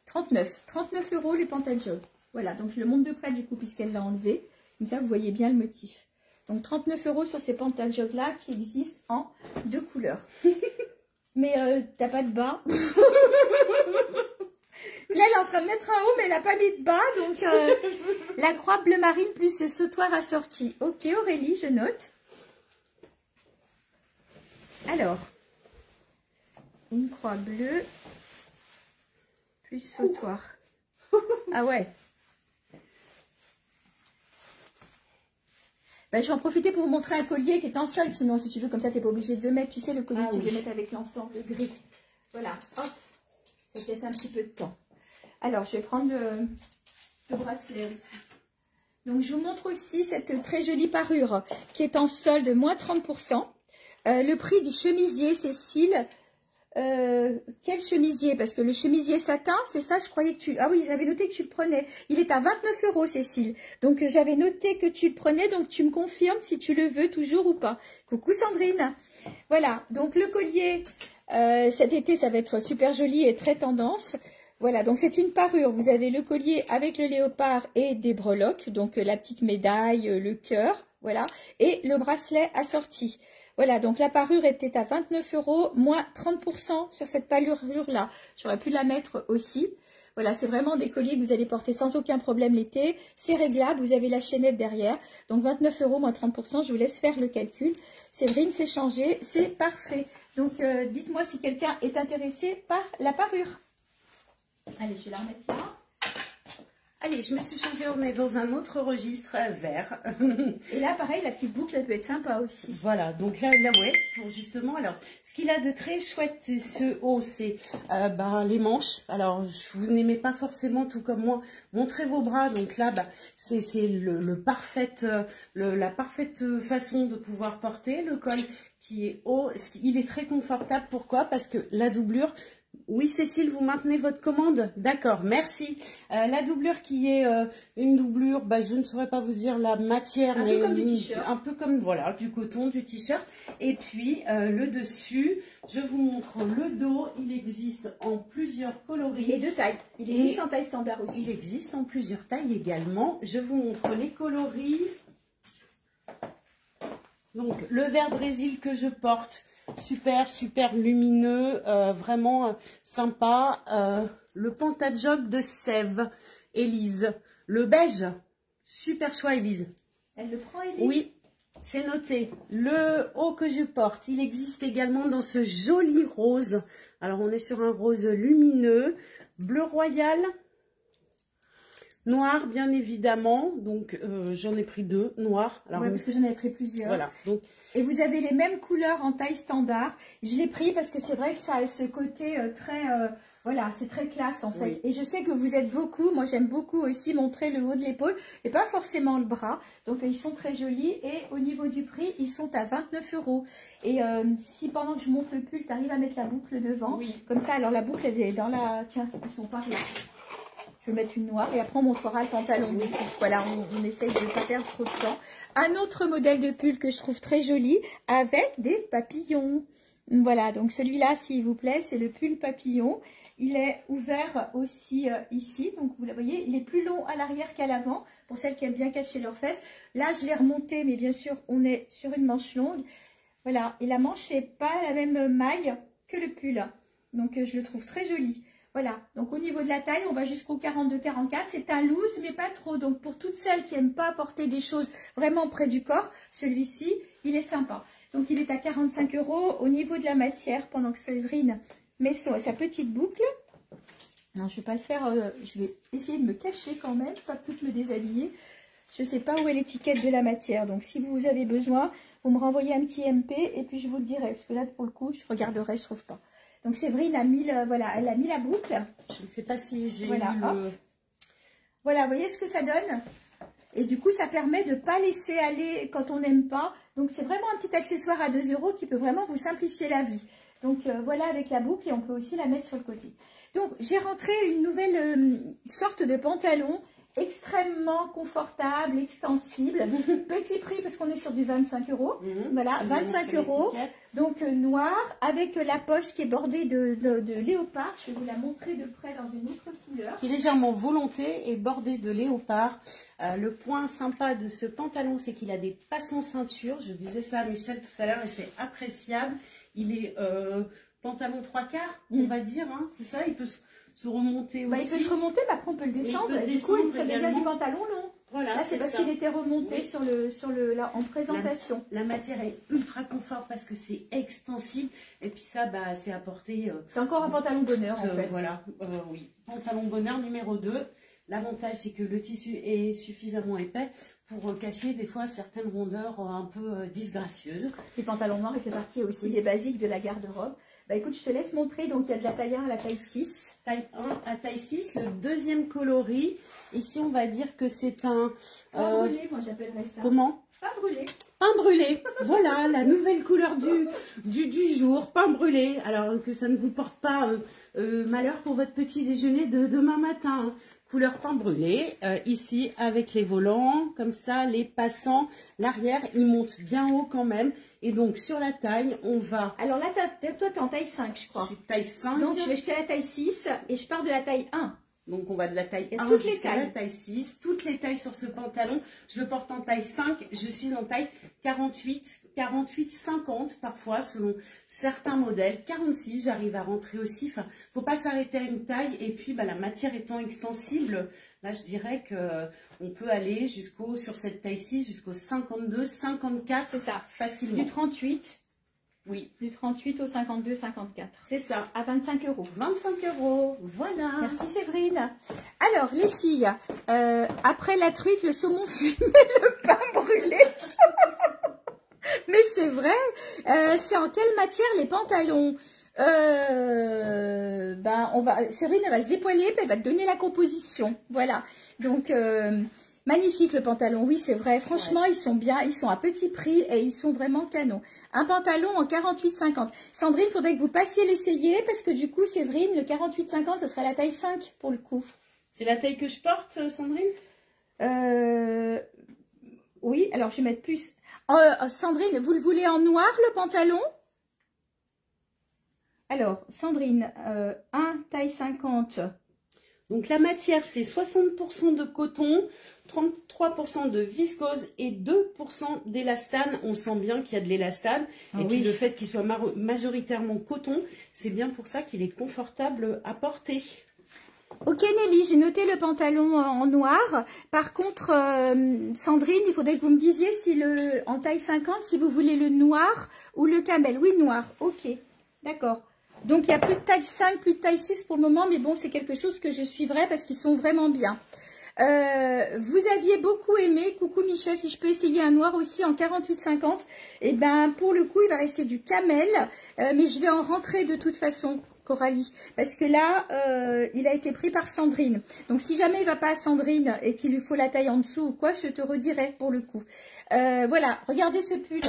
39 € les pantajogs. Voilà, donc je le montre de près du coup puisqu'elle l'a enlevé. Comme ça, vous voyez bien le motif. Donc 39 € sur ces pantajogs-là qui existent en 2 couleurs. Mais t'as pas de bas. Là, elle est en train de mettre un haut, mais elle n'a pas mis de bas. Donc la croix bleu marine plus le sautoir assorti. Ok, Aurélie, je note. Alors, une croix bleue plus sautoir. Ah ouais. Je vais en profiter pour vous montrer un collier qui est en solde, sinon si tu veux, comme ça tu n'es pas obligé de le mettre. Tu sais, le collier que tu veux mettre avec l'ensemble gris. Voilà, hop, ça te laisse un petit peu de temps. Alors, je vais prendre le bracelet aussi. Donc, je vous montre aussi cette très jolie parure qui est en solde moins 30%. Le prix du chemisier, Cécile. Quel chemisier? Parce que le chemisier satin, c'est ça, je croyais que tu... Ah oui, j'avais noté que tu le prenais. Il est à 29 €, Cécile. Donc, j'avais noté que tu le prenais. Donc, tu me confirmes si tu le veux toujours ou pas. Coucou Sandrine. Voilà, donc le collier, cet été, ça va être super joli et très tendance. Voilà, donc c'est une parure. Vous avez le collier avec le léopard et des breloques, donc la petite médaille, le cœur, voilà, et le bracelet assorti. Voilà, donc la parure était à 29 €, moins 30% sur cette parure-là. J'aurais pu la mettre aussi. Voilà, c'est vraiment des colliers que vous allez porter sans aucun problème l'été. C'est réglable, vous avez la chaînette derrière. Donc 29 € moins 30%, je vous laisse faire le calcul. Séverine, c'est changé, c'est parfait. Donc dites-moi si quelqu'un est intéressé par la parure. Allez, je vais la remettre là. Allez, je me suis changée, on est dans un autre registre vert. Et là, pareil, la petite boucle, elle peut être sympa aussi. Voilà, donc là ouais, pour justement, alors, ce qu'il a de très chouette, ce haut, c'est les manches. Alors, vous n'aimez pas forcément, tout comme moi, montrer vos bras. Donc là, c'est la parfaite façon de pouvoir porter. Le col qui est haut, il est très confortable. Pourquoi? Parce que la doublure... Oui, Cécile, vous maintenez votre commande? D'accord, merci. La doublure qui est une doublure, je ne saurais pas vous dire la matière, mais peu comme du t-shirt. Un peu comme, voilà, du coton, du t-shirt. Et puis, le dessus, je vous montre le dos. Il existe en plusieurs coloris. Et de taille. Il existe en taille standard aussi. Il existe en plusieurs tailles également. Je vous montre les coloris. Donc, le vert Brésil que je porte... Super lumineux, vraiment sympa. Le Pantajog de Sèvres, Élise. Le beige, super choix, Élise. Elle le prend, Élise? Oui, c'est noté. Le haut que je porte, il existe également dans ce joli rose. Alors, on est sur un rose lumineux, bleu royal, noir, bien évidemment. Donc, j'en ai pris 2, noirs. Oui, parce que j'en avais pris plusieurs. Voilà, donc... Et vous avez les mêmes couleurs en taille standard. Je l'ai pris parce que c'est vrai que ça a ce côté très... voilà, c'est très classe en fait. Oui. Et je sais que vous êtes beaucoup, moi j'aime beaucoup aussi montrer le haut de l'épaule et pas forcément le bras. Donc ils sont très jolis et au niveau du prix, ils sont à 29 €. Et si pendant que je monte le pull, tu arrives à mettre la boucle devant, oui. Comme ça, alors la boucle elle est dans la... Tiens, ils sont pas là. Je vais mettre une noire et après on montrera le pantalon. Voilà, on essaye de ne pas perdre trop de temps. Un autre modèle de pull que je trouve très joli avec des papillons. Voilà, donc celui-là, s'il vous plaît, c'est le pull papillon. Il est ouvert aussi ici. Donc vous le voyez, il est plus long à l'arrière qu'à l'avant pour celles qui aiment bien cacher leurs fesses. Là, je l'ai remonté, mais bien sûr, on est sur une manche longue. Voilà, et la manche n'est pas la même maille que le pull. Donc je le trouve très joli. Voilà, donc au niveau de la taille, on va jusqu'au 42-44. C'est un loose, mais pas trop. Donc pour toutes celles qui n'aiment pas porter des choses vraiment près du corps, celui-ci, il est sympa. Donc il est à 45 € au niveau de la matière, pendant que Séverine met sa petite boucle. Non, je ne vais pas le faire, je vais essayer de me cacher quand même, pas toutes me déshabiller. Je ne sais pas où est l'étiquette de la matière. Donc si vous avez besoin, vous me renvoyez un petit MP et puis je vous le dirai. Parce que là, pour le coup, je regarderai, je ne trouve pas. Donc Séverine a mis, voilà, elle a mis la boucle. Je ne sais pas si j'ai voilà, voilà, vous voyez ce que ça donne? Et du coup, ça permet de ne pas laisser aller quand on n'aime pas. Donc c'est vraiment un petit accessoire à 2 € qui peut vraiment vous simplifier la vie. Donc voilà avec la boucle et on peut aussi la mettre sur le côté. Donc j'ai rentré une nouvelle sorte de pantalon extrêmement confortable, extensible. Petit prix parce qu'on est sur du 25 €. Voilà, 25 €. Donc noir avec la poche qui est bordée de léopard. Je vais vous la montrer de près dans une autre couleur. Qui est légèrement volonté et bordée de léopard. Le point sympa de ce pantalon, c'est qu'il a des passants ceinture. Je disais ça à Michel tout à l'heure et c'est appréciable. Il est pantalon 3/4, on va dire, hein, c'est ça. Il peut se remonter aussi. Il peut se remonter, mais après on peut le descendre. Du coup, ça devient du pantalon long. Voilà, là, c'est parce qu'il était remonté là, en présentation. La matière est ultra confort parce que c'est extensible. Et puis ça, c'est apporté... c'est encore un pantalon bonheur, en fait. Voilà, oui. Pantalon bonheur numéro 2. L'avantage, c'est que le tissu est suffisamment épais pour cacher des fois certaines rondeurs un peu disgracieuses. Les pantalons noirs, il fait partie aussi des basiques de la garde-robe. Écoute, je te laisse montrer. Donc, il y a de la taille 1 à la taille 6. Taille 1 à taille 6, le deuxième coloris. Ici, on va dire que c'est un... pain brûlé, moi j'appellerais ça. Comment? Pain brûlé. Pain brûlé. Voilà, la nouvelle couleur du jour. Pain brûlé. Alors, que ça ne vous porte pas malheur pour votre petit déjeuner de demain matin. couleur pain brûlé. Ici, avec les volants, comme ça, les passants, l'arrière, il monte bien haut quand même. Et donc, sur la taille, on va... Alors là, toi, tu es en taille 5, je crois. Je suis taille 5. Donc, je vais jusqu'à la taille 6 et je pars de la taille 1. Donc, on va de la taille 1 jusqu'à la taille 6. Toutes les tailles sur ce pantalon. Je le porte en taille 5. Je suis en taille 48, 50 parfois, selon certains modèles. 46, j'arrive à rentrer aussi. Enfin, faut pas s'arrêter à une taille. Et puis, la matière étant extensible, là, je dirais qu'on peut aller sur cette taille 6, jusqu'au 52, 54. C'est ça. Facilement. Du 38. Oui. Du 38 au 52, 54. C'est ça. À 25 €. 25 €. Voilà. Merci Séverine. Alors, les filles, après la truite, le saumon fumé, le pain brûlé. Mais c'est vrai. C'est en quelle matière les pantalons? Séverine, elle va se dépoiler, puis elle va te donner la composition. Voilà. Donc... magnifique le pantalon, oui c'est vrai, franchement ils sont bien, ils sont à petit prix et ils sont vraiment canons. Un pantalon en 48-50. Sandrine, il faudrait que vous passiez l'essayer parce que du coup Séverine, le 48-50 ce serait la taille 5 pour le coup. C'est la taille que je porte Sandrine? Oui, alors je vais mettre plus. Sandrine, vous le voulez en noir le pantalon? Alors Sandrine, 1 taille 50. Donc la matière c'est 60% de coton, 33% de viscose et 2% d'élastane. On sent bien qu'il y a de l'élastane. Et puis le fait qu'il soit majoritairement coton, c'est bien pour ça qu'il est confortable à porter. Ok Nelly, j'ai noté le pantalon en noir. Par contre, Sandrine, il faudrait que vous me disiez si en taille 50, si vous voulez le noir ou le camel. Oui, noir. Ok, d'accord. Donc, il n'y a plus de taille 5, plus de taille 6 pour le moment. Mais bon, c'est quelque chose que je suivrai parce qu'ils sont vraiment bien. Vous aviez beaucoup aimé, coucou Michel, si je peux essayer un noir aussi en 48-50. Et ben, pour le coup, il va rester du camel. Mais je vais en rentrer de toute façon, Coralie. Parce que là, il a été pris par Sandrine. Donc, si jamais il ne va pas à Sandrine et qu'il lui faut la taille en dessous ou quoi, je te redirai pour le coup. Voilà, regardez ce pull.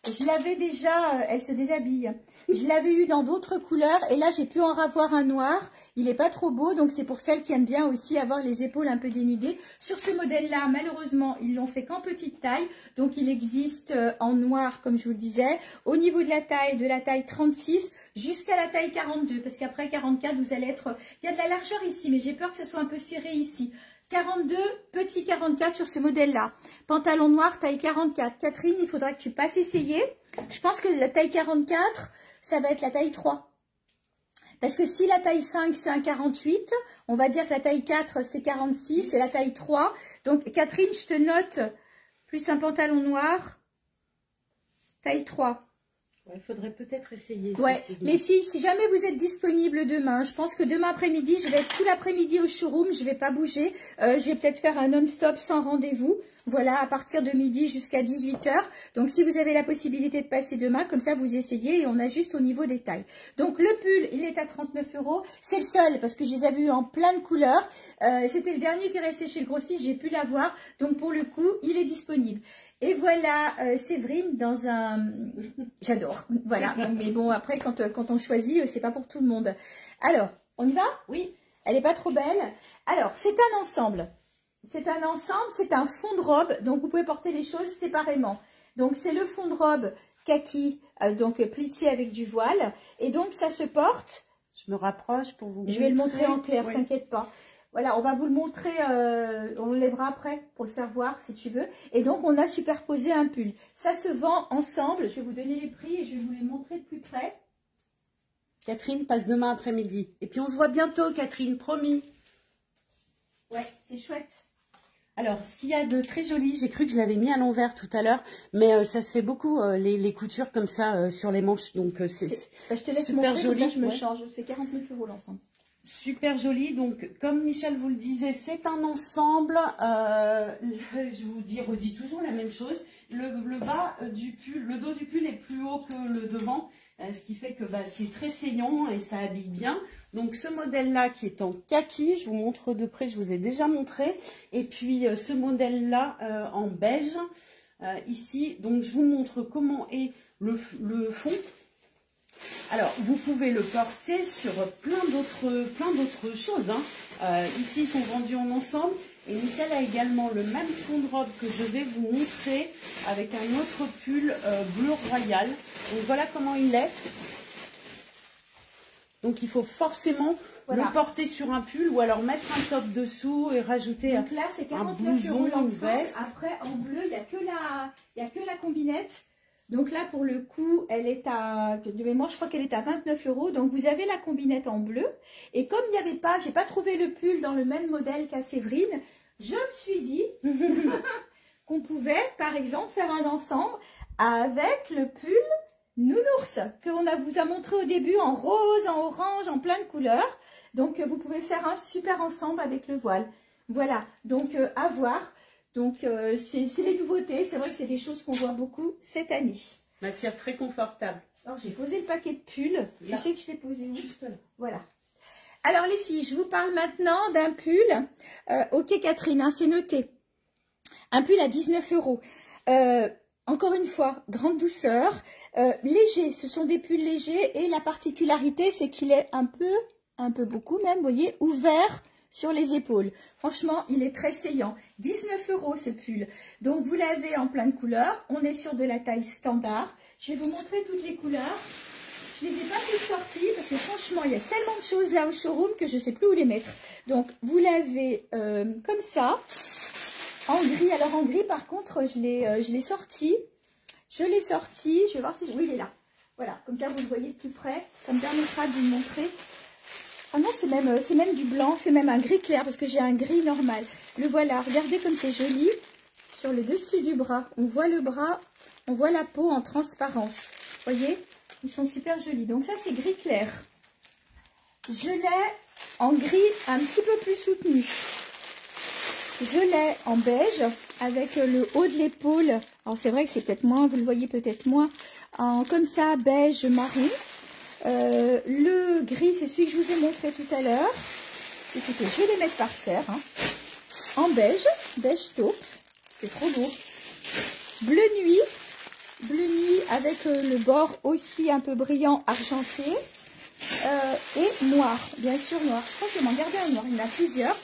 Je l'avais déjà, elle se déshabille. Je l'avais eu dans d'autres couleurs et là j'ai pu en avoir un noir. Il n'est pas trop beau, donc c'est pour celles qui aiment bien aussi avoir les épaules un peu dénudées. Sur ce modèle-là, malheureusement, ils l'ont fait qu'en petite taille. Donc il existe en noir, comme je vous le disais, au niveau de la taille 36 jusqu'à la taille 42. Parce qu'après 44, vous allez être... Il y a de la largeur ici, mais j'ai peur que ça soit un peu serré ici. 42, petit 44 sur ce modèle-là. Pantalon noir, taille 44. Catherine, il faudra que tu passes essayer. Je pense que la taille 44, ça va être la taille 3. Parce que si la taille 5, c'est un 48, on va dire que la taille 4, c'est 46, et la taille 3. Donc, Catherine, je te note plus un pantalon noir, taille 3. Il faudrait peut-être essayer. Ouais, les filles, si jamais vous êtes disponibles demain, je pense que demain après-midi, je vais être tout l'après-midi au showroom, je ne vais pas bouger. Je vais peut-être faire un non-stop sans rendez-vous. Voilà, à partir de midi jusqu'à 18 h. Donc, si vous avez la possibilité de passer demain, comme ça, vous essayez et on ajuste au niveau des tailles. Donc, le pull, il est à 39 €. C'est le seul parce que je les avais eu en plein de couleurs. C'était le dernier qui restait chez le grossiste, j'ai pu l'avoir. Donc, pour le coup, il est disponible. Et voilà, Séverine dans un... J'adore, voilà. Mais bon, après, quand on choisit, c'est pas pour tout le monde. Alors, on y va? Oui. Elle n'est pas trop belle. Alors, c'est un ensemble. C'est un ensemble, c'est un fond de robe. Donc, vous pouvez porter les choses séparément. Donc, c'est le fond de robe kaki, donc plissé avec du voile. Et donc, ça se porte... Je me rapproche pour vous montrer. Je vais le montrer en clair, t'inquiète pas. Voilà, on va vous le montrer, on le lèvera après pour le faire voir si tu veux. Et donc, on a superposé un pull. Ça se vend ensemble. Je vais vous donner les prix et je vais vous les montrer de plus près. Catherine passe demain après-midi. Et puis, on se voit bientôt, Catherine, promis. Ouais, c'est chouette. Alors, ce qu'il y a de très joli, j'ai cru que je l'avais mis à l'envers tout à l'heure, mais ça se fait beaucoup, les coutures comme ça sur les manches. Donc, c'est je te laisse super montrer, joli. Là, je me change. C'est 49 € l'ensemble. Super joli, donc comme Michel vous le disait, c'est un ensemble, je vous redis toujours la même chose, le bas du pull, le dos du pull est plus haut que le devant, ce qui fait que c'est très saillant et ça habille bien. Donc ce modèle-là qui est en kaki, je vous montre de près, je vous ai déjà montré, et puis ce modèle-là en beige, ici, donc je vous montre comment est le fond. Alors, vous pouvez le porter sur plein d'autres choses. Hein. Ici, ils sont vendus en ensemble. Et Michel a également le même fond de robe que je vais vous montrer avec un autre pull bleu royal. Donc, voilà comment il est. Donc, il faut forcément le porter sur un pull ou alors mettre un top dessous et rajouter donc là, c'est 49 € une veste. Après, en bleu, il n'y a que la combinette. Donc là, pour le coup, elle est à, de mémoire, je crois qu'elle est à 29 €. Donc vous avez la combinette en bleu. Et comme il n'y avait pas, j'ai pas trouvé le pull dans le même modèle qu'à Séverine, je me suis dit qu'on pouvait, par exemple, faire un ensemble avec le pull nounours qu'on vous a montré au début en rose, en orange, en plein de couleurs. Donc vous pouvez faire un super ensemble avec le voile. Voilà, donc à voir. Donc, c'est les nouveautés. C'est vrai que c'est des choses qu'on voit beaucoup cette année. Matière très confortable. Alors, j'ai posé le paquet de pulls. Je sais que je l'ai posé où? Juste là. Voilà. Alors, les filles, je vous parle maintenant d'un pull. Ok, Catherine, hein, c'est noté. Un pull à 19 €. Encore une fois, grande douceur. Léger, ce sont des pulls légers. Et la particularité, c'est qu'il est un peu beaucoup même, vous voyez, ouvert sur les épaules. Franchement, il est très saillant. 19 € ce pull. Donc, vous l'avez en plein de couleurs. On est sur de la taille standard. Je vais vous montrer toutes les couleurs. Je ne les ai pas toutes sorties parce que franchement, il y a tellement de choses là au showroom que je ne sais plus où les mettre. Donc, vous l'avez comme ça, en gris. Alors, en gris, par contre, je l'ai sorti. Je l'ai sorti. Je vais voir si... Oui, il est là. Voilà, comme ça, vous le voyez de plus près. Ça me permettra de vous montrer. Ah non, c'est même du blanc, c'est même un gris clair parce que j'ai un gris normal. Le voilà, regardez comme c'est joli. Sur le dessus du bras, on voit le bras, on voit la peau en transparence. Vous voyez, ils sont super jolis. Donc ça, c'est gris clair. Je l'ai en gris un petit peu plus soutenu. Je l'ai en beige avec le haut de l'épaule. Alors c'est vrai que c'est peut-être moins, vous le voyez peut-être moins. Comme ça, beige marron. Le gris, c'est celui que je vous ai montré tout à l'heure. Écoutez, je vais les mettre par terre. Hein. En beige taupe. C'est trop beau. Bleu nuit avec le bord aussi un peu brillant argenté. Et noir, bien sûr noir. Je crois que je vais m'en garder un noir. Il y en a plusieurs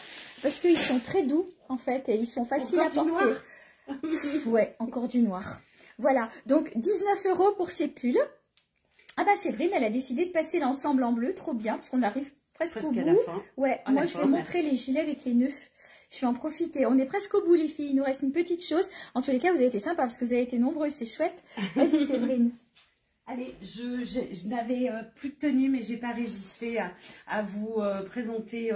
parce qu'ils sont très doux en fait et ils sont faciles à porter. Ouais, encore du noir. Voilà, donc 19 € pour ces pulls. Ah bah Séverine, elle a décidé de passer l'ensemble en bleu, trop bien, parce qu'on arrive presque au bout. Ouais, moi je vais montrer les gilets avec les nœuds. Je vais en profiter. On est presque au bout les filles, il nous reste une petite chose. En tous les cas, vous avez été sympas parce que vous avez été nombreuses, c'est chouette. Vas-y Séverine. Allez, je n'avais plus de tenue, mais j'ai pas résisté à vous présenter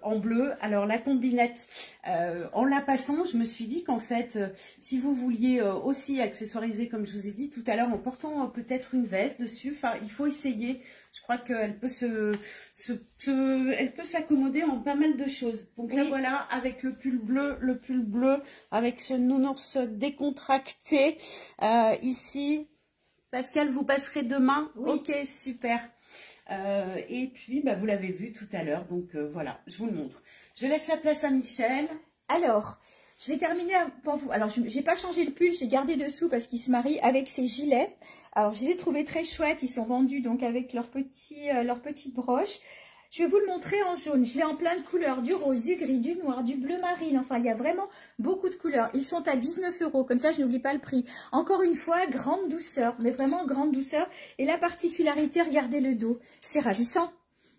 en bleu. Alors la combinette, en la passant, je me suis dit qu'en fait, si vous vouliez aussi accessoiriser, comme je vous ai dit tout à l'heure, en portant peut-être une veste dessus, enfin, il faut essayer. Je crois qu'elle peut elle peut s'accommoder en pas mal de choses. Donc là, voilà, avec le pull bleu, avec ce nounours décontracté ici. Pascal, vous passerez demain? Oui. Ok, super. Et puis, bah, vous l'avez vu tout à l'heure. Donc, voilà, je vous le montre. Je laisse la place à Michel. Alors, je vais terminer pour vous. Alors, je n'ai pas changé le pull. J'ai gardé dessous parce qu'il se marie avec ses gilets. Alors, je les ai trouvés très chouettes. Ils sont vendus donc avec leur petite broche. Je vais vous le montrer en jaune. Je l'ai en plein de couleurs, du rose, du gris, du noir, du bleu marine. Enfin, il y a vraiment beaucoup de couleurs. Ils sont à 19 €. Comme ça, je n'oublie pas le prix. Encore une fois, grande douceur, mais vraiment grande douceur. Et la particularité, regardez le dos. C'est ravissant.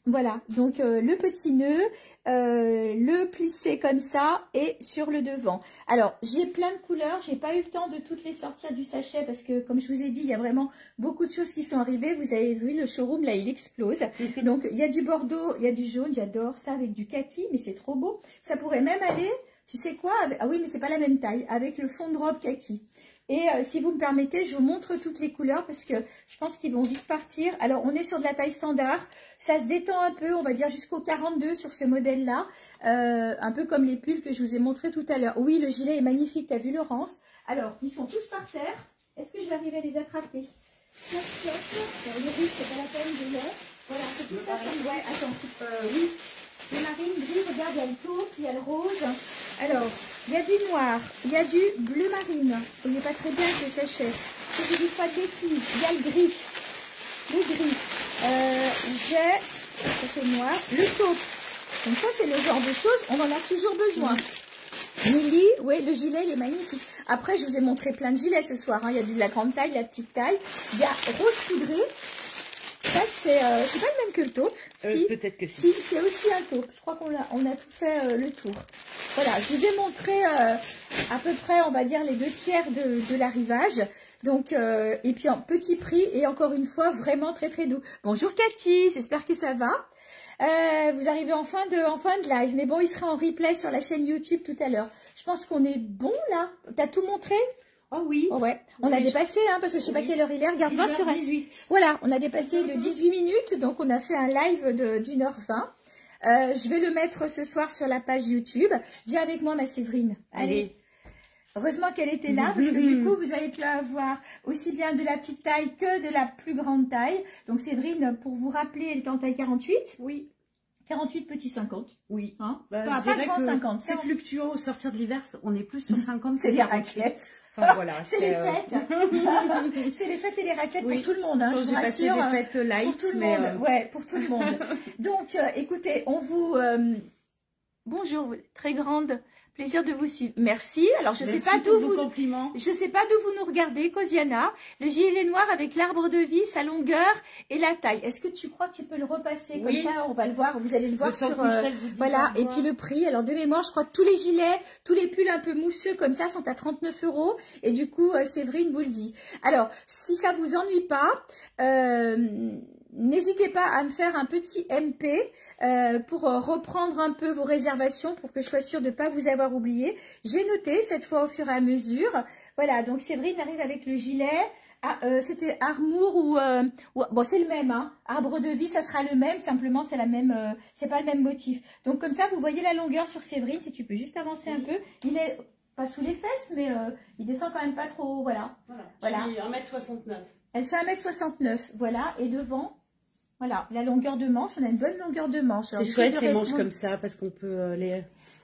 Voilà, donc le petit nœud, le plissé comme ça et sur le devant. Alors, j'ai plein de couleurs, j'ai pas eu le temps de toutes les sortir du sachet parce que, comme je vous ai dit, il y a vraiment beaucoup de choses qui sont arrivées. Vous avez vu, le showroom, là, il explose. Donc, il y a du bordeaux, il y a du jaune, j'adore ça avec du kaki, mais c'est trop beau. Ça pourrait même aller, tu sais quoi, ah oui, mais c'est pas la même taille, avec le fond de robe kaki. Et si vous me permettez, je vous montre toutes les couleurs parce que je pense qu'ils vont vite partir. Alors, on est sur de la taille standard. Ça se détend un peu, on va dire jusqu'au 42 sur ce modèle-là. Un peu comme les pulls que je vous ai montré tout à l'heure. Oui, le gilet est magnifique, t'as vu Laurence? Alors, ils sont tous par terre. Est-ce que je vais arriver à les attraper? Le rouge, c'est pas la peine de l'or. Voilà, c'est tout ça. Ouais, attends, oui. Le marine gris, regarde, il y a le taupe, il y a le rose. Alors, il y a du noir, il y a du bleu marine. Vous voyez pas très bien ce sachet. Si je ne dis pas de bêtises, il y a le gris. les gris. J'ai, ça c'est noir, le taupe. Donc ça, c'est le genre de choses, on en a toujours besoin. Milly, oui, le gilet, il est magnifique. Après, je vous ai montré plein de gilets ce soir. Hein. Il y a de la grande taille, de la petite taille. Il y a rose poudré. Ça, c'est pas le même que le taupe. Si, peut-être que si. Si, c'est aussi un taupe. Je crois qu'on a tout fait le tour. Voilà, je vous ai montré à peu près, on va dire, les 2/3 de l'arrivage. Donc, et puis en petit prix, et encore une fois, vraiment très très doux. Bonjour Cathy, j'espère que ça va. Vous arrivez en fin de live, mais bon, il sera en replay sur la chaîne YouTube tout à l'heure. Je pense qu'on est bon là. T'as tout montré? Oh oui. Oh ouais. On a dépassé, hein, parce que je sais pas quelle heure il est. Regarde, 20 sur 18. Voilà, on a dépassé de 18 minutes, donc on a fait un live d'1h20. Je vais le mettre ce soir sur la page YouTube. Viens avec moi, ma Séverine. Allez. Heureusement qu'elle était là, parce que du coup, vous avez pu avoir aussi bien de la petite taille que de la plus grande taille. Donc, Séverine, pour vous rappeler, elle est en taille 48. Oui. 48 petits 50. Oui. Hein, pas grand 50. C'est fluctuant au sortir de l'hiver, on est plus sur 50. C'est les raclettes. Enfin, voilà, c'est les fêtes. C'est les fêtes et les raclettes pour tout le monde. Hein, quand j'ai passé des fêtes light. Pour tout le monde. Ouais, pour tout le monde. Donc, écoutez, on vous... Bonjour, très grande... Plaisir de vous suivre. Merci. Alors, je sais pas d'où vous nous regardez, Cosiana. Le gilet noir avec l'arbre de vie, sa longueur et la taille. Est-ce que tu crois que tu peux le repasser comme ça? On va le voir. Vous allez le voir sur voilà. Et puis le prix. Alors de mémoire, je crois que tous les gilets, tous les pulls un peu mousseux comme ça sont à 39 €. Et du coup, Séverine vous le dit. Alors, si ça vous ennuie pas. N'hésitez pas à me faire un petit MP pour reprendre un peu vos réservations pour que je sois sûre de ne pas vous avoir oublié. J'ai noté cette fois au fur et à mesure. Voilà, donc Séverine arrive avec le gilet. C'était Armour ou bon, c'est le même, hein. Arbre de vie, ça sera le même, simplement c'est la même, c'est pas le même motif. Donc comme ça, vous voyez la longueur sur Séverine, si tu peux juste avancer un peu. Il est pas sous les fesses, mais il descend quand même pas trop, voilà. Voilà. J'ai 1,69 m. Elle fait 1,69 m, voilà, et devant. Voilà, la longueur de manche, on a une bonne longueur de manche. C'est chouette les manches comme ça parce qu'on peut les...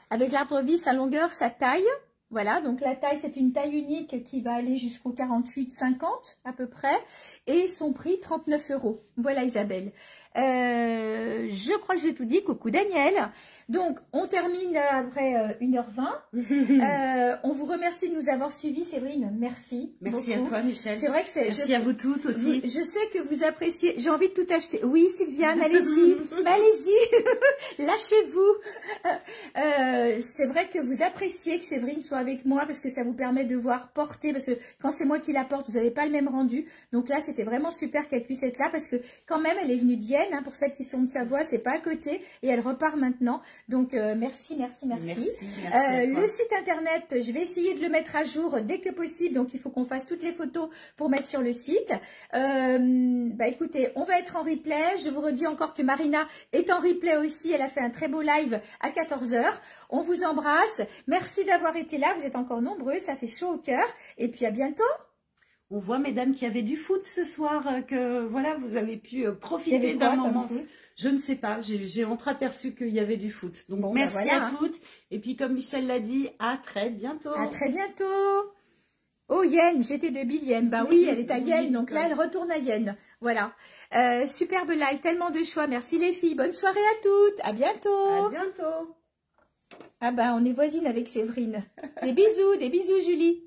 Avec l'arbre-vie, sa longueur, sa taille. Voilà, donc la taille, c'est une taille unique qui va aller jusqu'au 48,50 à peu près. Et son prix, 39 €. Voilà Isabelle. Je crois que j'ai tout dit. Coucou Daniel. Donc, on termine après 1h20. On vous remercie de nous avoir suivis, Séverine. Merci. Merci beaucoup. À toi, Michel. C'est vrai que c'est. Merci à vous toutes aussi. Je sais que vous appréciez. J'ai envie de tout acheter. Oui, Sylviane, allez-y. Mais allez-y. Lâchez-vous. C'est vrai que vous appréciez que Séverine soit avec moi parce que ça vous permet de voir porter. Parce que quand c'est moi qui la porte, vous n'avez pas le même rendu. Donc là, c'était vraiment super qu'elle puisse être là parce que quand même, elle est venue d'Yenne. Hein, pour celles qui sont de Savoie, c'est pas à côté. Et elle repart maintenant. Donc, merci. Le site internet, je vais essayer de le mettre à jour dès que possible. Donc, il faut qu'on fasse toutes les photos pour mettre sur le site. Écoutez, on va être en replay. Je vous redis encore que Marina est en replay aussi. Elle a fait un très beau live à 14 h. On vous embrasse. Merci d'avoir été là. Vous êtes encore nombreux. Ça fait chaud au cœur. Et puis, à bientôt. On voit, mesdames, qu'il y avait du foot ce soir, que voilà, vous avez pu profiter d'un moment. Je ne sais pas, j'ai entreaperçu qu'il y avait du foot. Donc, bon, merci à toutes. Et puis, comme Michel l'a dit, à très bientôt. À très bientôt. Oh, Yen, j'étais de Yen. Bah oui, elle est à Yen, donc là, elle retourne à Yen. Voilà. Superbe live, tellement de choix. Merci les filles. Bonne soirée à toutes. À bientôt. À bientôt. Ah bah, on est voisines avec Séverine. Des bisous Julie.